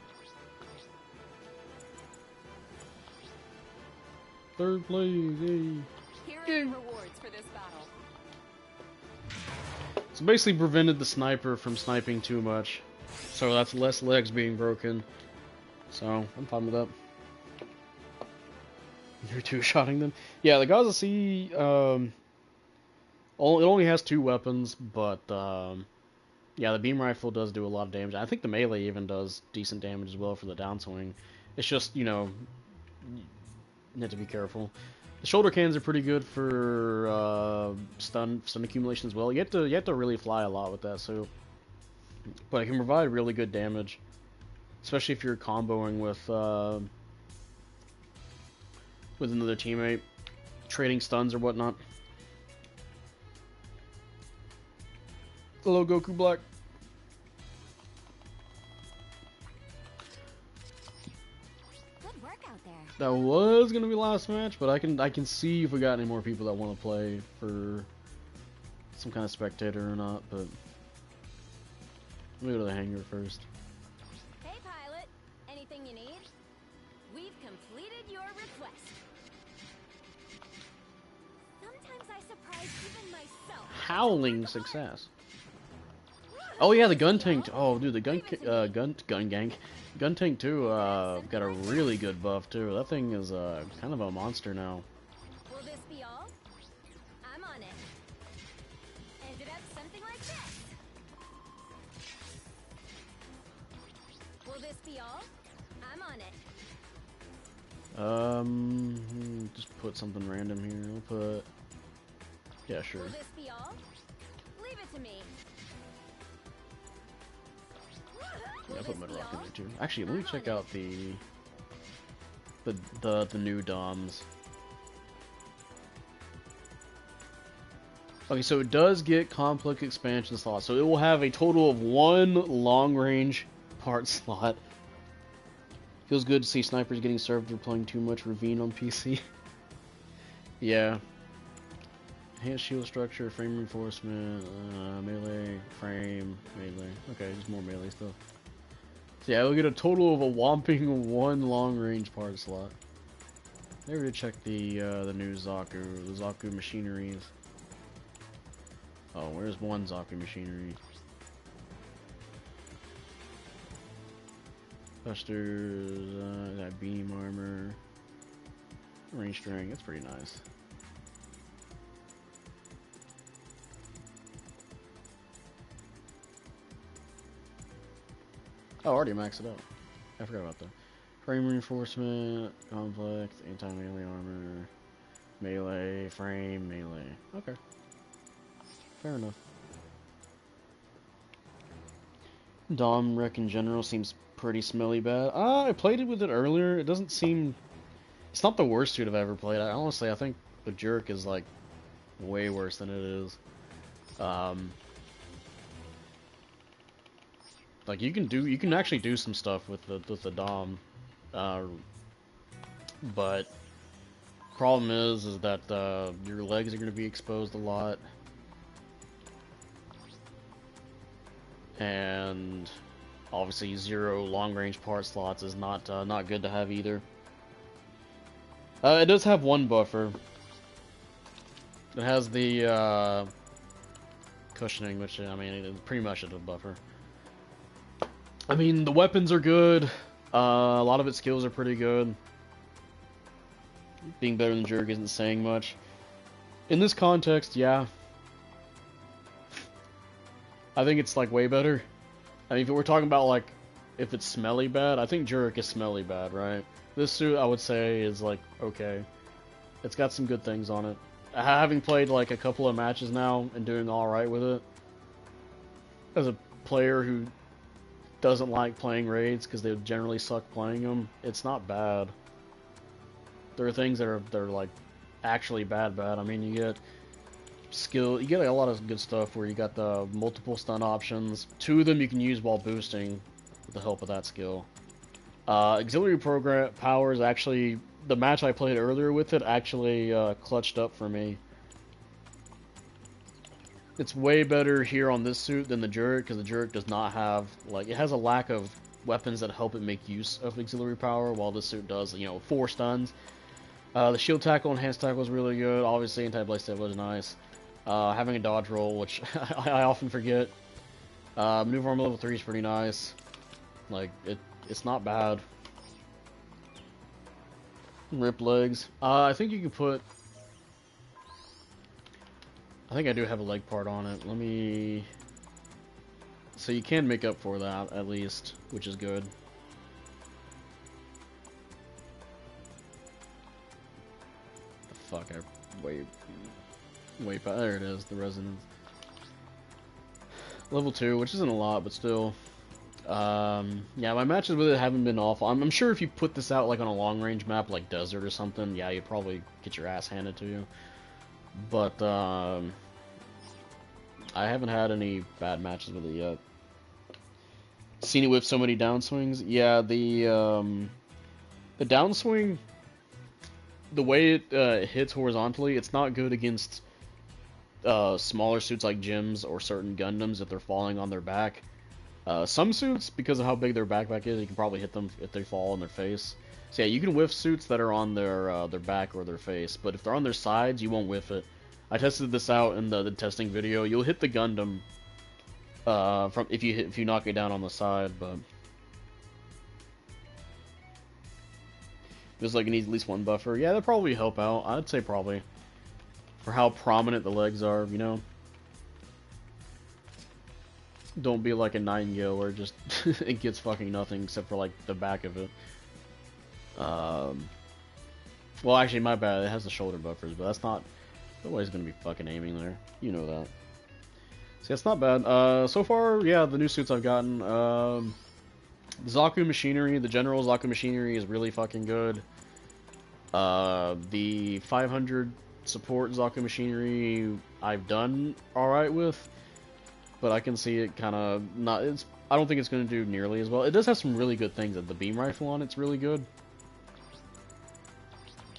Third place, yay. Here are your rewards for this battle. So basically prevented the sniper from sniping too much. So that's less legs being broken. So, I'm fine with that. You're two-shotting them? Yeah, the Gaza C, it only has 2 weapons, but, yeah, the beam rifle does do a lot of damage. I think the melee even does decent damage as well for the downswing. It's just, you know, you have to be careful. The shoulder cannons are pretty good for stun accumulation as well. You have to really fly a lot with that, so, but it can provide really good damage, especially if you're comboing with another teammate, trading stuns or whatnot. Hello, Goku Black. Good work out there. That was gonna be last match, but I can see if we got any more people that want to play for some kind of spectator or not. But let me go to the hangar first. Hey, pilot. Anything you need? We've completed your request. Sometimes I surprise even myself. Howling success. Oh yeah, the gun tank. Oh dude, the gun tank too. Got a really good buff too. That thing is kind of a monster now. Will this be all? I'm on it. Ended up something like this. Will this be all? I'm on it. Just put something random here. We'll put. Yeah, sure. Will this be all? Leave it to me. Yeah, I'll put Mud Rock in there too. Actually, let me check out the new DOMs. Okay, so it does get complex expansion slots. So it will have a total of 1 long range part slot. Feels good to see snipers getting served for playing too much Ravine on PC. Yeah. Enhanced shield structure, frame reinforcement, melee, frame, melee. Okay, just more melee stuff. So yeah, we'll get a total of a whopping 1 long range part slot. Never did check the new Zaku, the Zaku machineries. Oh, where's one Zaku machinery? Busters, that beam armor, range string. That's pretty nice. Oh, already maxed it out. I forgot about that. Frame reinforcement, complex, anti-melee armor, melee, frame, melee. Okay. Fair enough. Dom Wreck in general seems pretty smelly bad. I played it with it earlier. It doesn't seem... It's not the worst suit I've ever played. Honestly, I think the Jerk is, like, way worse than it is. Like you can actually do some stuff with the Dom, but problem is that your legs are going to be exposed a lot, and obviously 0 long range part slots is not good to have either. It does have 1 buffer. It has the cushioning, which I mean it pretty much is a buffer. I mean, the weapons are good. A lot of its skills are pretty good. Being better than Jerk isn't saying much. In this context, yeah. I think it's, like, way better. I mean, if we're talking about, like, if it's smelly bad, I think Jerk is smelly bad, right? This suit, I would say, is, like, okay. It's got some good things on it. Having played, like, a couple of matches now and doing alright with it, as a player who doesn't like playing raids because they generally suck playing them, it's not bad. There are things that are like actually bad. I mean, you get skill, you get a lot of good stuff where you got the multiple stun options. 2 of them you can use while boosting with the help of that skill. Auxiliary program powers, actually, the match I played earlier with it actually clutched up for me. It's way better here on this suit than the Jerk, because the Jerk does not have, like, it has a lack of weapons that help it make use of auxiliary power, while this suit does, 4 stuns. The shield tackle, enhanced tackle is really good. Obviously, anti-blaze stable is nice. Having a dodge roll, which I often forget. Maneuver armor level 3 is pretty nice. Like, it's not bad. Rip legs. I think you can put... I think I do have a leg part on it. Let me... So you can make up for that, at least, which is good. The fuck, wait, there it is, the resonance. Level 2, which isn't a lot, but still. Yeah, my matches with it haven't been awful. I'm sure if you put this out like on a long range map, like desert or something, yeah, you'd probably get your ass handed to you. But, I haven't had any bad matches with it yet. Seen it with so many downswings. Yeah, the downswing, the way it hits horizontally, it's not good against smaller suits like Gyms or certain Gundams if they're falling on their back. Some suits, because of how big their backpack is, you can probably hit them if they fall on their face. So yeah, you can whiff suits that are on their back or their face, but if they're on their sides, you won't whiff it. I tested this out in the testing video. You'll hit the Gundam from if you knock it down on the side, but there's like it needs at least one buffer. Yeah, that'd probably help out. I'd say probably for how prominent the legs are, you know. Don't be like a Nightingale where it just it gets fucking nothing except for like the back of it. Well, actually, my bad. It has the shoulder buffers, but that's not. Nobody's gonna be fucking aiming there. You know that. So yeah, it's not bad. So far, yeah, the new suits I've gotten. The Zaku machinery, the general Zaku machinery is really fucking good. The 500 support Zaku machinery I've done alright with, but I can see it kind of not. I don't think it's gonna do nearly as well. It does have some really good things. The beam rifle on it's really good.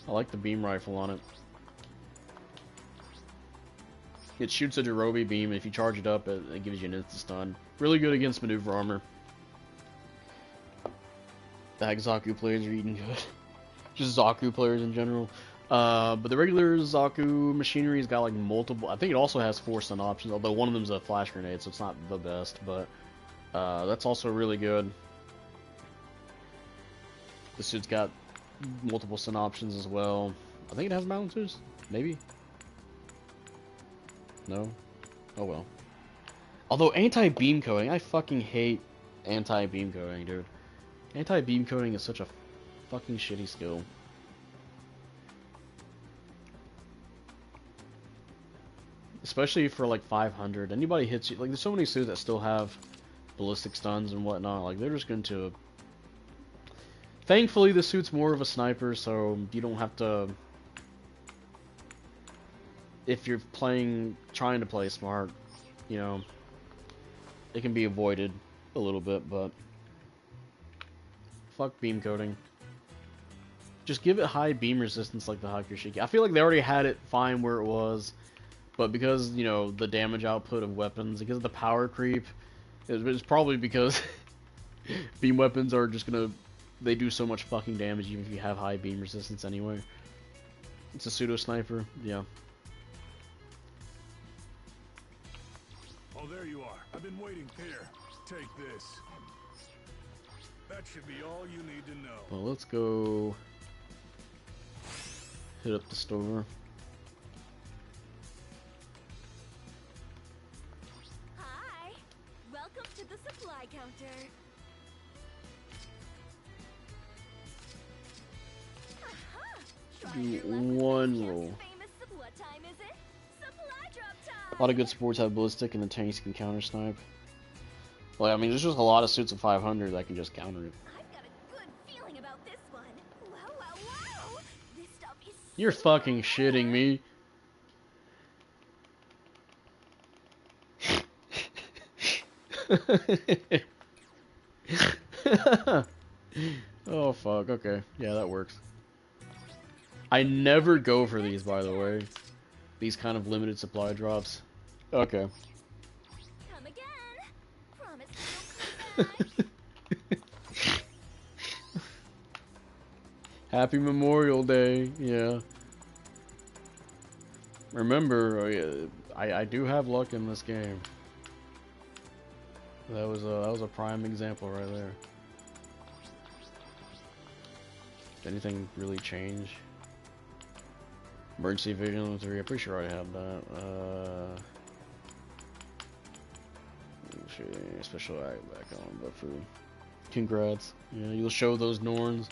I like the beam rifle on it. It shoots a Jirobi beam. If you charge it up, it gives you an instant stun. Really good against maneuver armor. The Zaku players are eating good. Just Zaku players in general. But the regular Zaku machinery's got like multiple. I think it also has 4 stun options, although one of them's a flash grenade, so it's not the best. But that's also really good. The suit's got multiple stun options as well. I think it has balancers, maybe. No? Oh well. Although anti-beam coating, I fucking hate anti-beam coating, dude. Anti-beam coating is such a fucking shitty skill. Especially for like 500. Anybody hits you, like there's so many suits that still have ballistic stuns and whatnot, like they're just going to... Thankfully the suit's more of a sniper, so you don't have to... If you're trying to play smart, you know, it can be avoided a little bit, but fuck beam coating. Just give it high beam resistance like the Hakushiki. I feel like they already had it fine where it was, but because, you know, the damage output of weapons, because of the power creep, it's probably because beam weapons are just gonna, they do so much fucking damage even if you have high beam resistance anyway. It's a pseudo sniper, yeah. Oh, there you are. I've been waiting. Here, take this. That should be all you need to know. Well, let's go hit up the store. Hi! Welcome to the supply counter. Aha! Try Do your luck with one the roll. famous what time is it? Supply drop time! A lot of good supports have ballistic, and the tanks can counter snipe. Well, I mean, there's just a lot of suits of 500 that can just counter it. I've got a good feeling about this one. Wow, wow, wow! This stuff is You're fucking shitting me. Oh fuck, okay. Yeah, that works. I never go for these, by the way. These kind of limited supply drops. Okay. Come again. Promise you'll come back. Happy Memorial Day. Yeah. Remember, I do have luck in this game. That was a prime example right there. Did anything really change? Emergency Vision 3, I'm pretty sure I have that. Special act back on, but for congrats. Yeah, you'll show those Norns.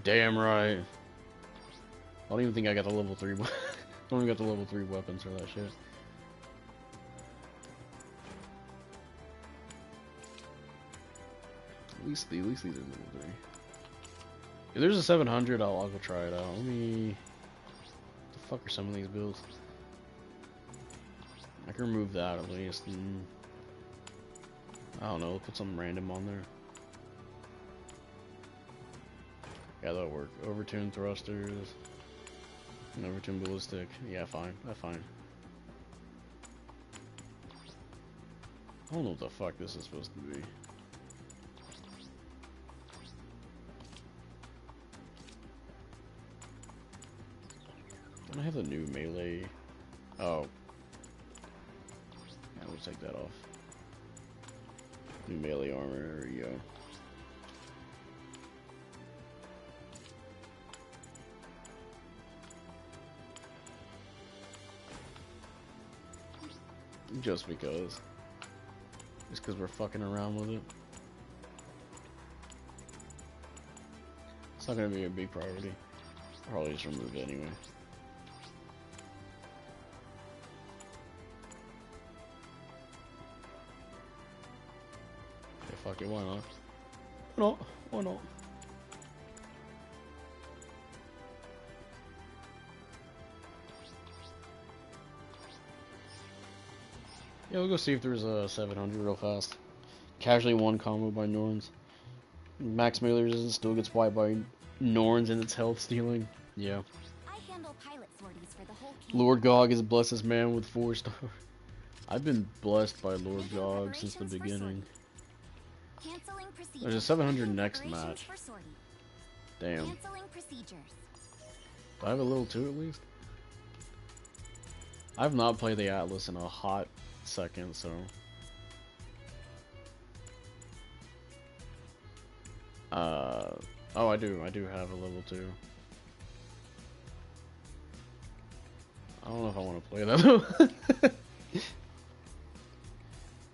Damn right. I don't even think I got the level 3 I don't even got the level 3 weapons for that shit. At least these are level 3. If there's a 700, I'll go try it out. Let me... What the fuck are some of these builds? I can remove that at least. And... I don't know, put something random on there. Yeah, that'll work. Overtune thrusters. And overtune ballistic. Yeah, fine. That's fine. I don't know what the fuck this is supposed to be. Don't I have the new melee? Oh. Yeah, we'll take that off. New melee armor, there we go. Just because. Just because we're fucking around with it. It's not gonna be a big priority. I'll probably just remove it anyway. Okay, fuck it, why not? Why not? Why not? Yeah, we'll go see if there's a 700 real fast. Casually one combo by Norns. Max melee resistance still gets wiped by Norns and its health stealing. Yeah. I handle pilot sorties for the whole camp. Lord Gog has blessed this man with 4 stars. I've been blessed by Lord Making Gog since the preparations for beginning. sortie. Canceling procedures. There's a 700 Making next preparations match. for sortie. Damn. Canceling procedures. Do I have a little too at least? I've not played the Atlas in a hot second, so... Oh, I do have a level 2. I don't know if I want to play that though.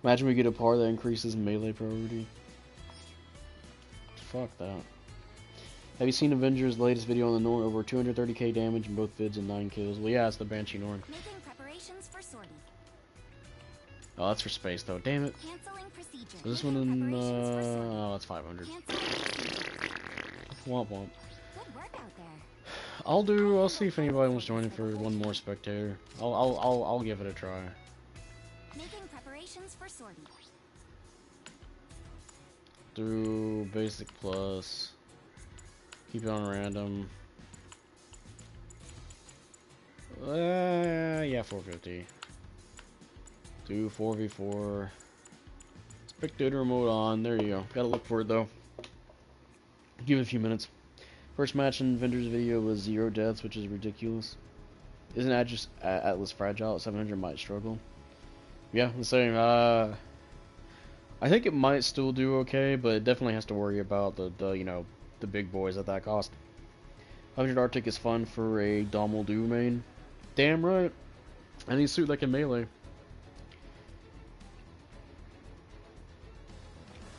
Imagine we get a par that increases melee priority. Fuck that. Have you seen Avengers' latest video on the Norn? Over 230k damage in both vids and 9 kills. Well, yeah, it's the Banshee Norn. Making preparations for sortie. Oh, that's for space though. Damn it. Canceling procedures. Is this one Making in? preparations for sortie. Oh, that's 500. Womp womp. Good work out there. I'll see if anybody wants to join in for one more spectator. I'll give it a try. Making preparations for sortie. Do basic plus. Keep it on random. Yeah, 450. Do 4v4. Spectator mode on. There you go. Gotta look for it though. Give it a few minutes. First match in Vendor's video was 0 deaths, which is ridiculous. Isn't that just Atlas fragile? 700 might struggle. Yeah, the same. I think it might still do okay, but it definitely has to worry about the you know, the big boys at that cost. 100 Arctic is fun for a Dommel Do main. Damn right. Any suit that can melee.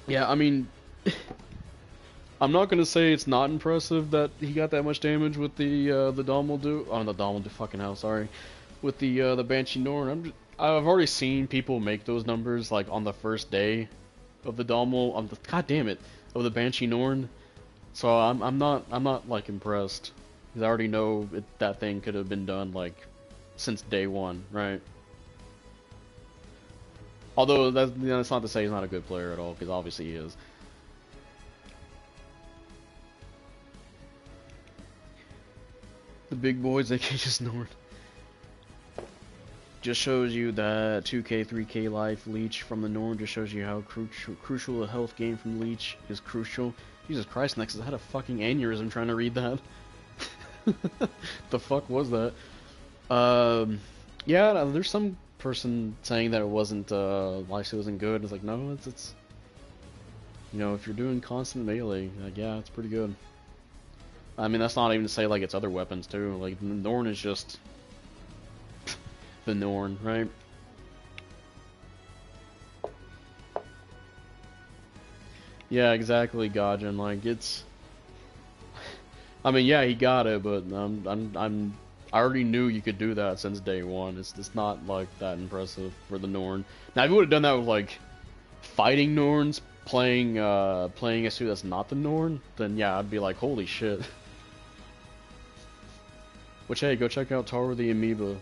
Yeah, I mean, I'm not gonna say it's not impressive that he got that much damage with the Dommel Do. Oh, the Dommel Do fucking hell. Sorry, with the Banshee Norn. I've already seen people make those numbers like on the first day of the Dommel. God damn it, of the Banshee Norn. So I'm not like impressed, because I already know that thing could have been done like since day one, right? Although that's not to say he's not a good player at all, because obviously he is. The big boys, they can just Norn. Just shows you that 2k, 3k life leech from the Norn. Just shows you how crucial a health gain from leech is crucial. Jesus Christ, Nexus, I had a fucking aneurysm trying to read that. The fuck was that? Yeah, there's some person saying that it wasn't, Lifesteal wasn't good. It's like, no, it's, you know, if you're doing constant melee, like, yeah, it's pretty good. I mean, that's not even to say, like, it's other weapons, too. Like, Norn is just the Norn, right? Yeah, exactly, Gaijin. Like, it's... I mean, yeah, he got it, but I already knew you could do that since day one. It's not, like, that impressive for the Norn. Now, if you would have done that with, like, fighting Norns, playing a suit that's not the Norn, then yeah, I'd be like, holy shit. Which, hey, go check out Tower the Amoeba.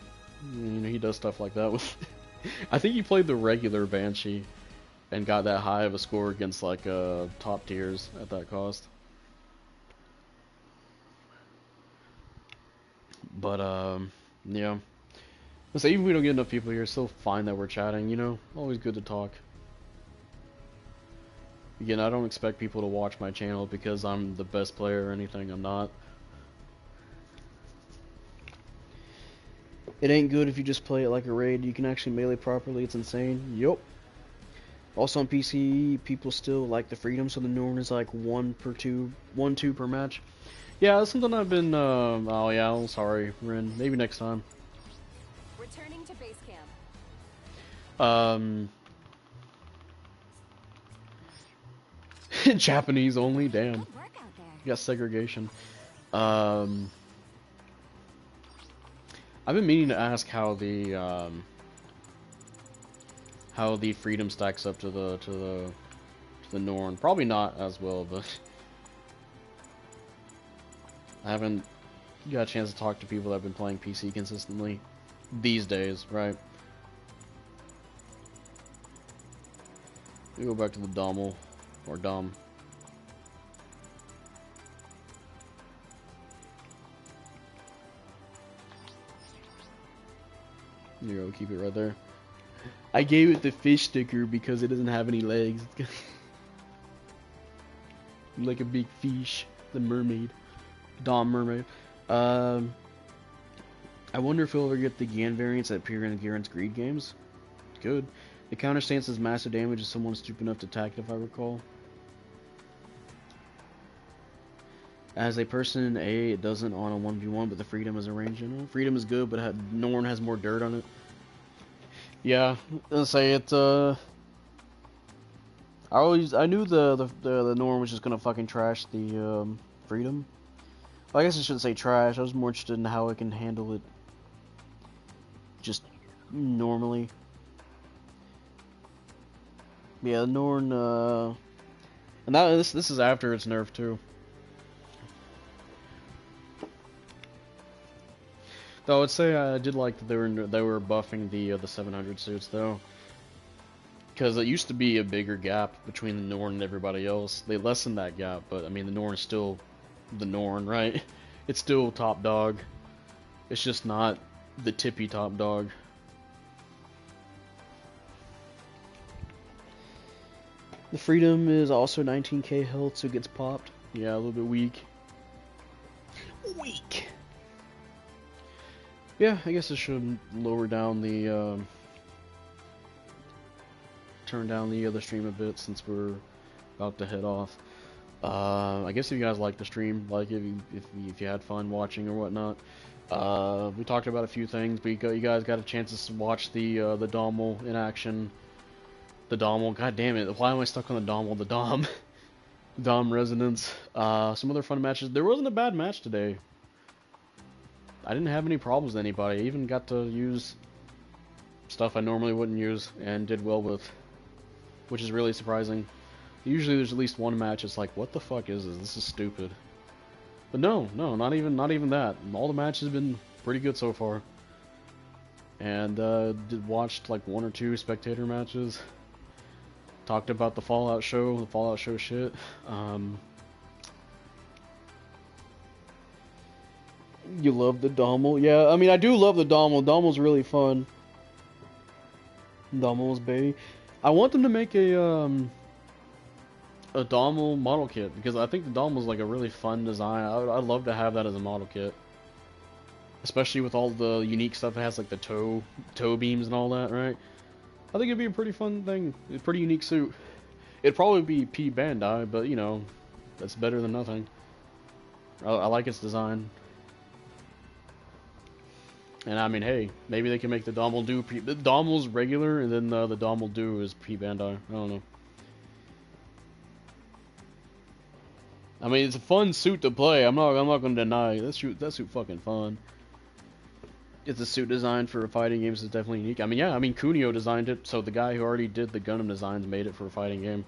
You know, he does stuff like that with... I think he played the regular Banshee and got that high of a score against, like, top tiers at that cost. But, yeah. Let's say, even if we don't get enough people here, it's still fine that we're chatting, you know? Always good to talk. Again, I don't expect people to watch my channel because I'm the best player or anything. I'm not. It ain't good if you just play it like a raid. You can actually melee properly. It's insane. Yup. Also on PC, people still like the freedom, so the Norn is like 1-2 per match. Yeah, that's something I've been, oh yeah, I'm sorry, Rin. Maybe next time. Returning to base camp. Japanese only, damn. Good work out there. You got segregation. I've been meaning to ask how the freedom stacks up to the Norn. Probably not as well, but I haven't got a chance to talk to people that have been playing PC consistently these days, right? We go back to the Dommel or Dom. There you go, keep it right there. I gave it the fish sticker because it doesn't have any legs. Like a big fish. The mermaid. Dom mermaid. I wonder if we'll ever get the Gan variants that appear in Garen's Greed games. Good. The counter stance does massive damage if someone's stupid enough to attack it, if I recall. As a person, it doesn't on a 1v1, but the freedom is a range general. Freedom is good, but Norn has more dirt on it. Yeah, I'll say it, I knew the Norn was just gonna fucking trash the, freedom. Well, I guess I shouldn't say trash, I was more interested in how it can handle it just normally. Yeah, Norn, and this is after its nerf too. Though I would say I did like that they were buffing the 700 suits though, because it used to be a bigger gap between the Norn and everybody else. They lessened that gap, but I mean the Norn is still the Norn, right? It's still top dog. It's just not the tippy top dog. The freedom is also 19k health, so it gets popped. Yeah, a little bit weak. Weak. Yeah, I guess I should lower down the, turn down the other stream a bit since we're about to head off. I guess if you guys liked the stream, like if you had fun watching or whatnot, we talked about a few things, but you guys got a chance to watch the Dommel in action. The Dommel, god damn it, why am I stuck on the Dommel? The Dom Resonance. Some other fun matches. There wasn't a bad match today. I didn't have any problems with anybody. I even got to use stuff I normally wouldn't use and did well with, which is really surprising. Usually there's at least one match it's like, what the fuck is this? This is stupid. But no, not even that. All the matches have been pretty good so far. And watched like 1 or 2 spectator matches. Talked about the Fallout show shit. You love the Dommel? Yeah, I mean, I do love the Dommel. Dommel's really fun. Dommel's baby. I want them to make a, a Dommel model kit, because I think the Dommel's like a really fun design. I'd love to have that as a model kit, especially with all the unique stuff it has, like the toe beams and all that, right? I think it'd be a pretty fun thing, a pretty unique suit. It'd probably be P Bandai, but you know, that's better than nothing. I like its design. And I mean, hey, maybe they can make the Dommel do the Dommel's regular, and then the Dommel do is P Bandai. I don't know. I mean, it's a fun suit to play. I'm not gonna deny it. That suit fucking fun. It's a suit designed for fighting games is definitely unique. I mean, yeah, I mean Kunio designed it, so the guy who already did the Gundam designs made it for a fighting game.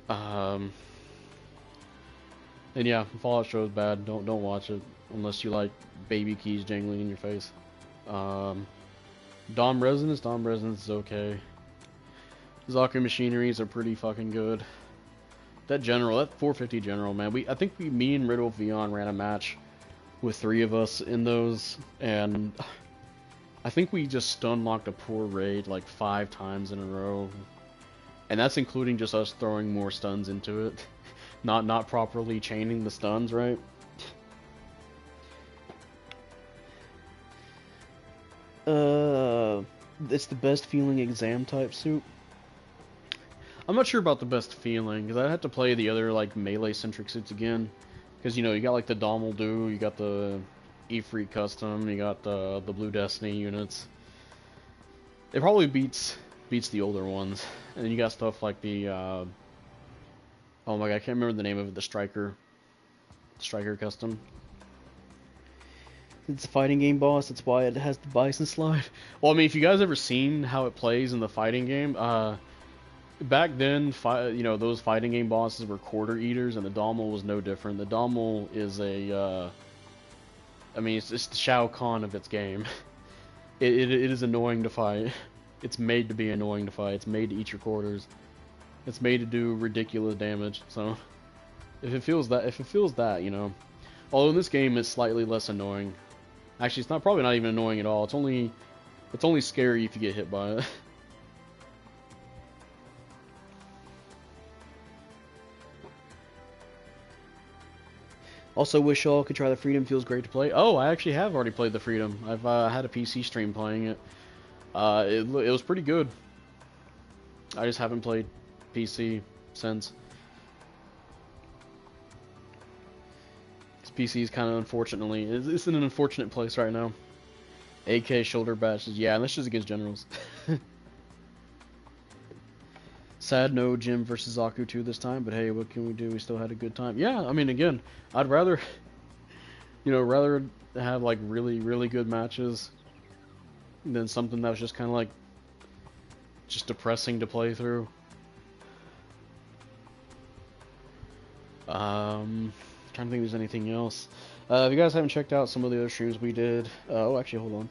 And yeah, Fallout show is bad. Don't watch it unless you like baby keys jangling in your face. Dom Resonance is okay. Zaku machineries are pretty fucking good. That 450 general, man. I think me and Riddle Vion ran a match with 3 of us in those, and I think we just stun locked a poor raid like 5 times in a row, and that's including just us throwing more stuns into it, not properly chaining the stuns, right? It's the best feeling exam type suit. I'm not sure about the best feeling, because I'd have to play the other like melee centric suits again. Because you know, you got like the Dommel Do, you got the Ifrit custom, you got the Blue Destiny units. It probably beats the older ones, and then you got stuff like the oh my god, I can't remember the name of it, the Striker custom. It's a fighting game boss, that's why it has the bison slide. Well, I mean, if you guys ever seen how it plays in the fighting game, back then, you know, those fighting game bosses were quarter eaters, and the Dommel was no different. The Dommel is I mean, it's the Shao Kahn of its game. It is annoying to fight. It's made to be annoying to fight. It's made to eat your quarters. It's made to do ridiculous damage. So, if it feels that, you know. Although in this game, it's slightly less annoying. Actually, it's probably not even annoying at all. It's only scary if you get hit by it. Also, wish y'all could try the Freedom. Feels great to play. Oh, I actually have already played the Freedom. I've had a PC stream playing it. It was pretty good. I just haven't played PC since. This PC is kind of unfortunately, it's in an unfortunate place right now. AK shoulder bashes, yeah, and that's just against generals. Sad no Jim versus Zaku 2 this time, but hey, what can we do? We still had a good time. Yeah, I mean, again, I'd rather, you know, rather have like really, really good matches than something that was just kind of like, just depressing to play through. Trying to think if there's anything else. If you guys haven't checked out some of the other streams we did, oh, actually, hold on.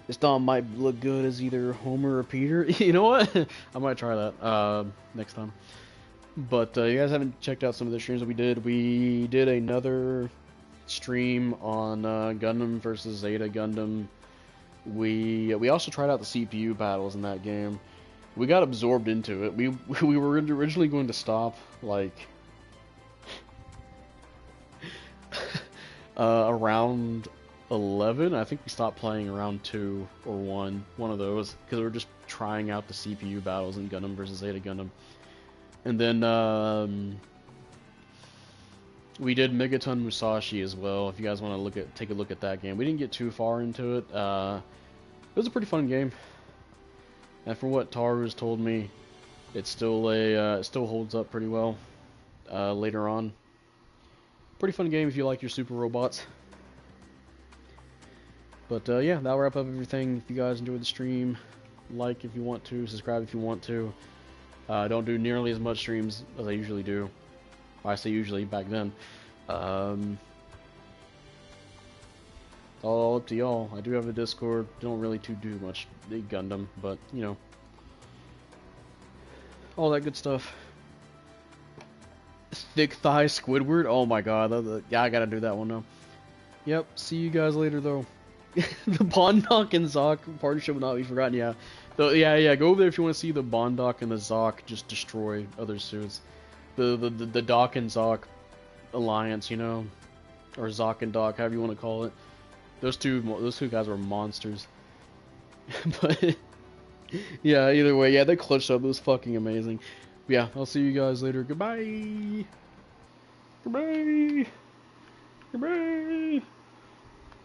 This Dom might look good as either Homer or Peter. You know what? I might try that next time. But you guys haven't checked out some of the streams that we did. We did another stream on Gundam versus Zeta Gundam. We also tried out the CPU battles in that game. We got absorbed into it. We were originally going to stop like around 11. I think we stopped playing around 2 or 1 of those, because we were just trying out the CPU battles in Gundam versus Zeta Gundam. And then we did Megaton Musashi as well. If you guys want to take a look at that game, we didn't get too far into it. It was a pretty fun game, and from what Taru's told me, it still holds up pretty well later on. Pretty fun game if you like your super robots. But yeah, that'll wrap up everything. If you guys enjoyed the stream, like if you want to, subscribe if you want to. I don't do nearly as much streams as I usually do. I say usually, back then. All up to y'all. I do have a Discord. Don't really do much big Gundam, but you know, all that good stuff. Thick thigh Squidward. Oh my god. Yeah, I gotta do that one now. Yep. See you guys later though. The Pondok and Zoc partnership will not be forgotten. Yeah. Yeah, go over there if you want to see the Bondoc and the Zoc just destroy other suits. The Doc and Zoc alliance, you know, or Zoc and Doc, however you want to call it. Those two guys were monsters. But yeah, either way, yeah, that clutch up was fucking amazing. Yeah, I'll see you guys later. Goodbye. Goodbye. Goodbye.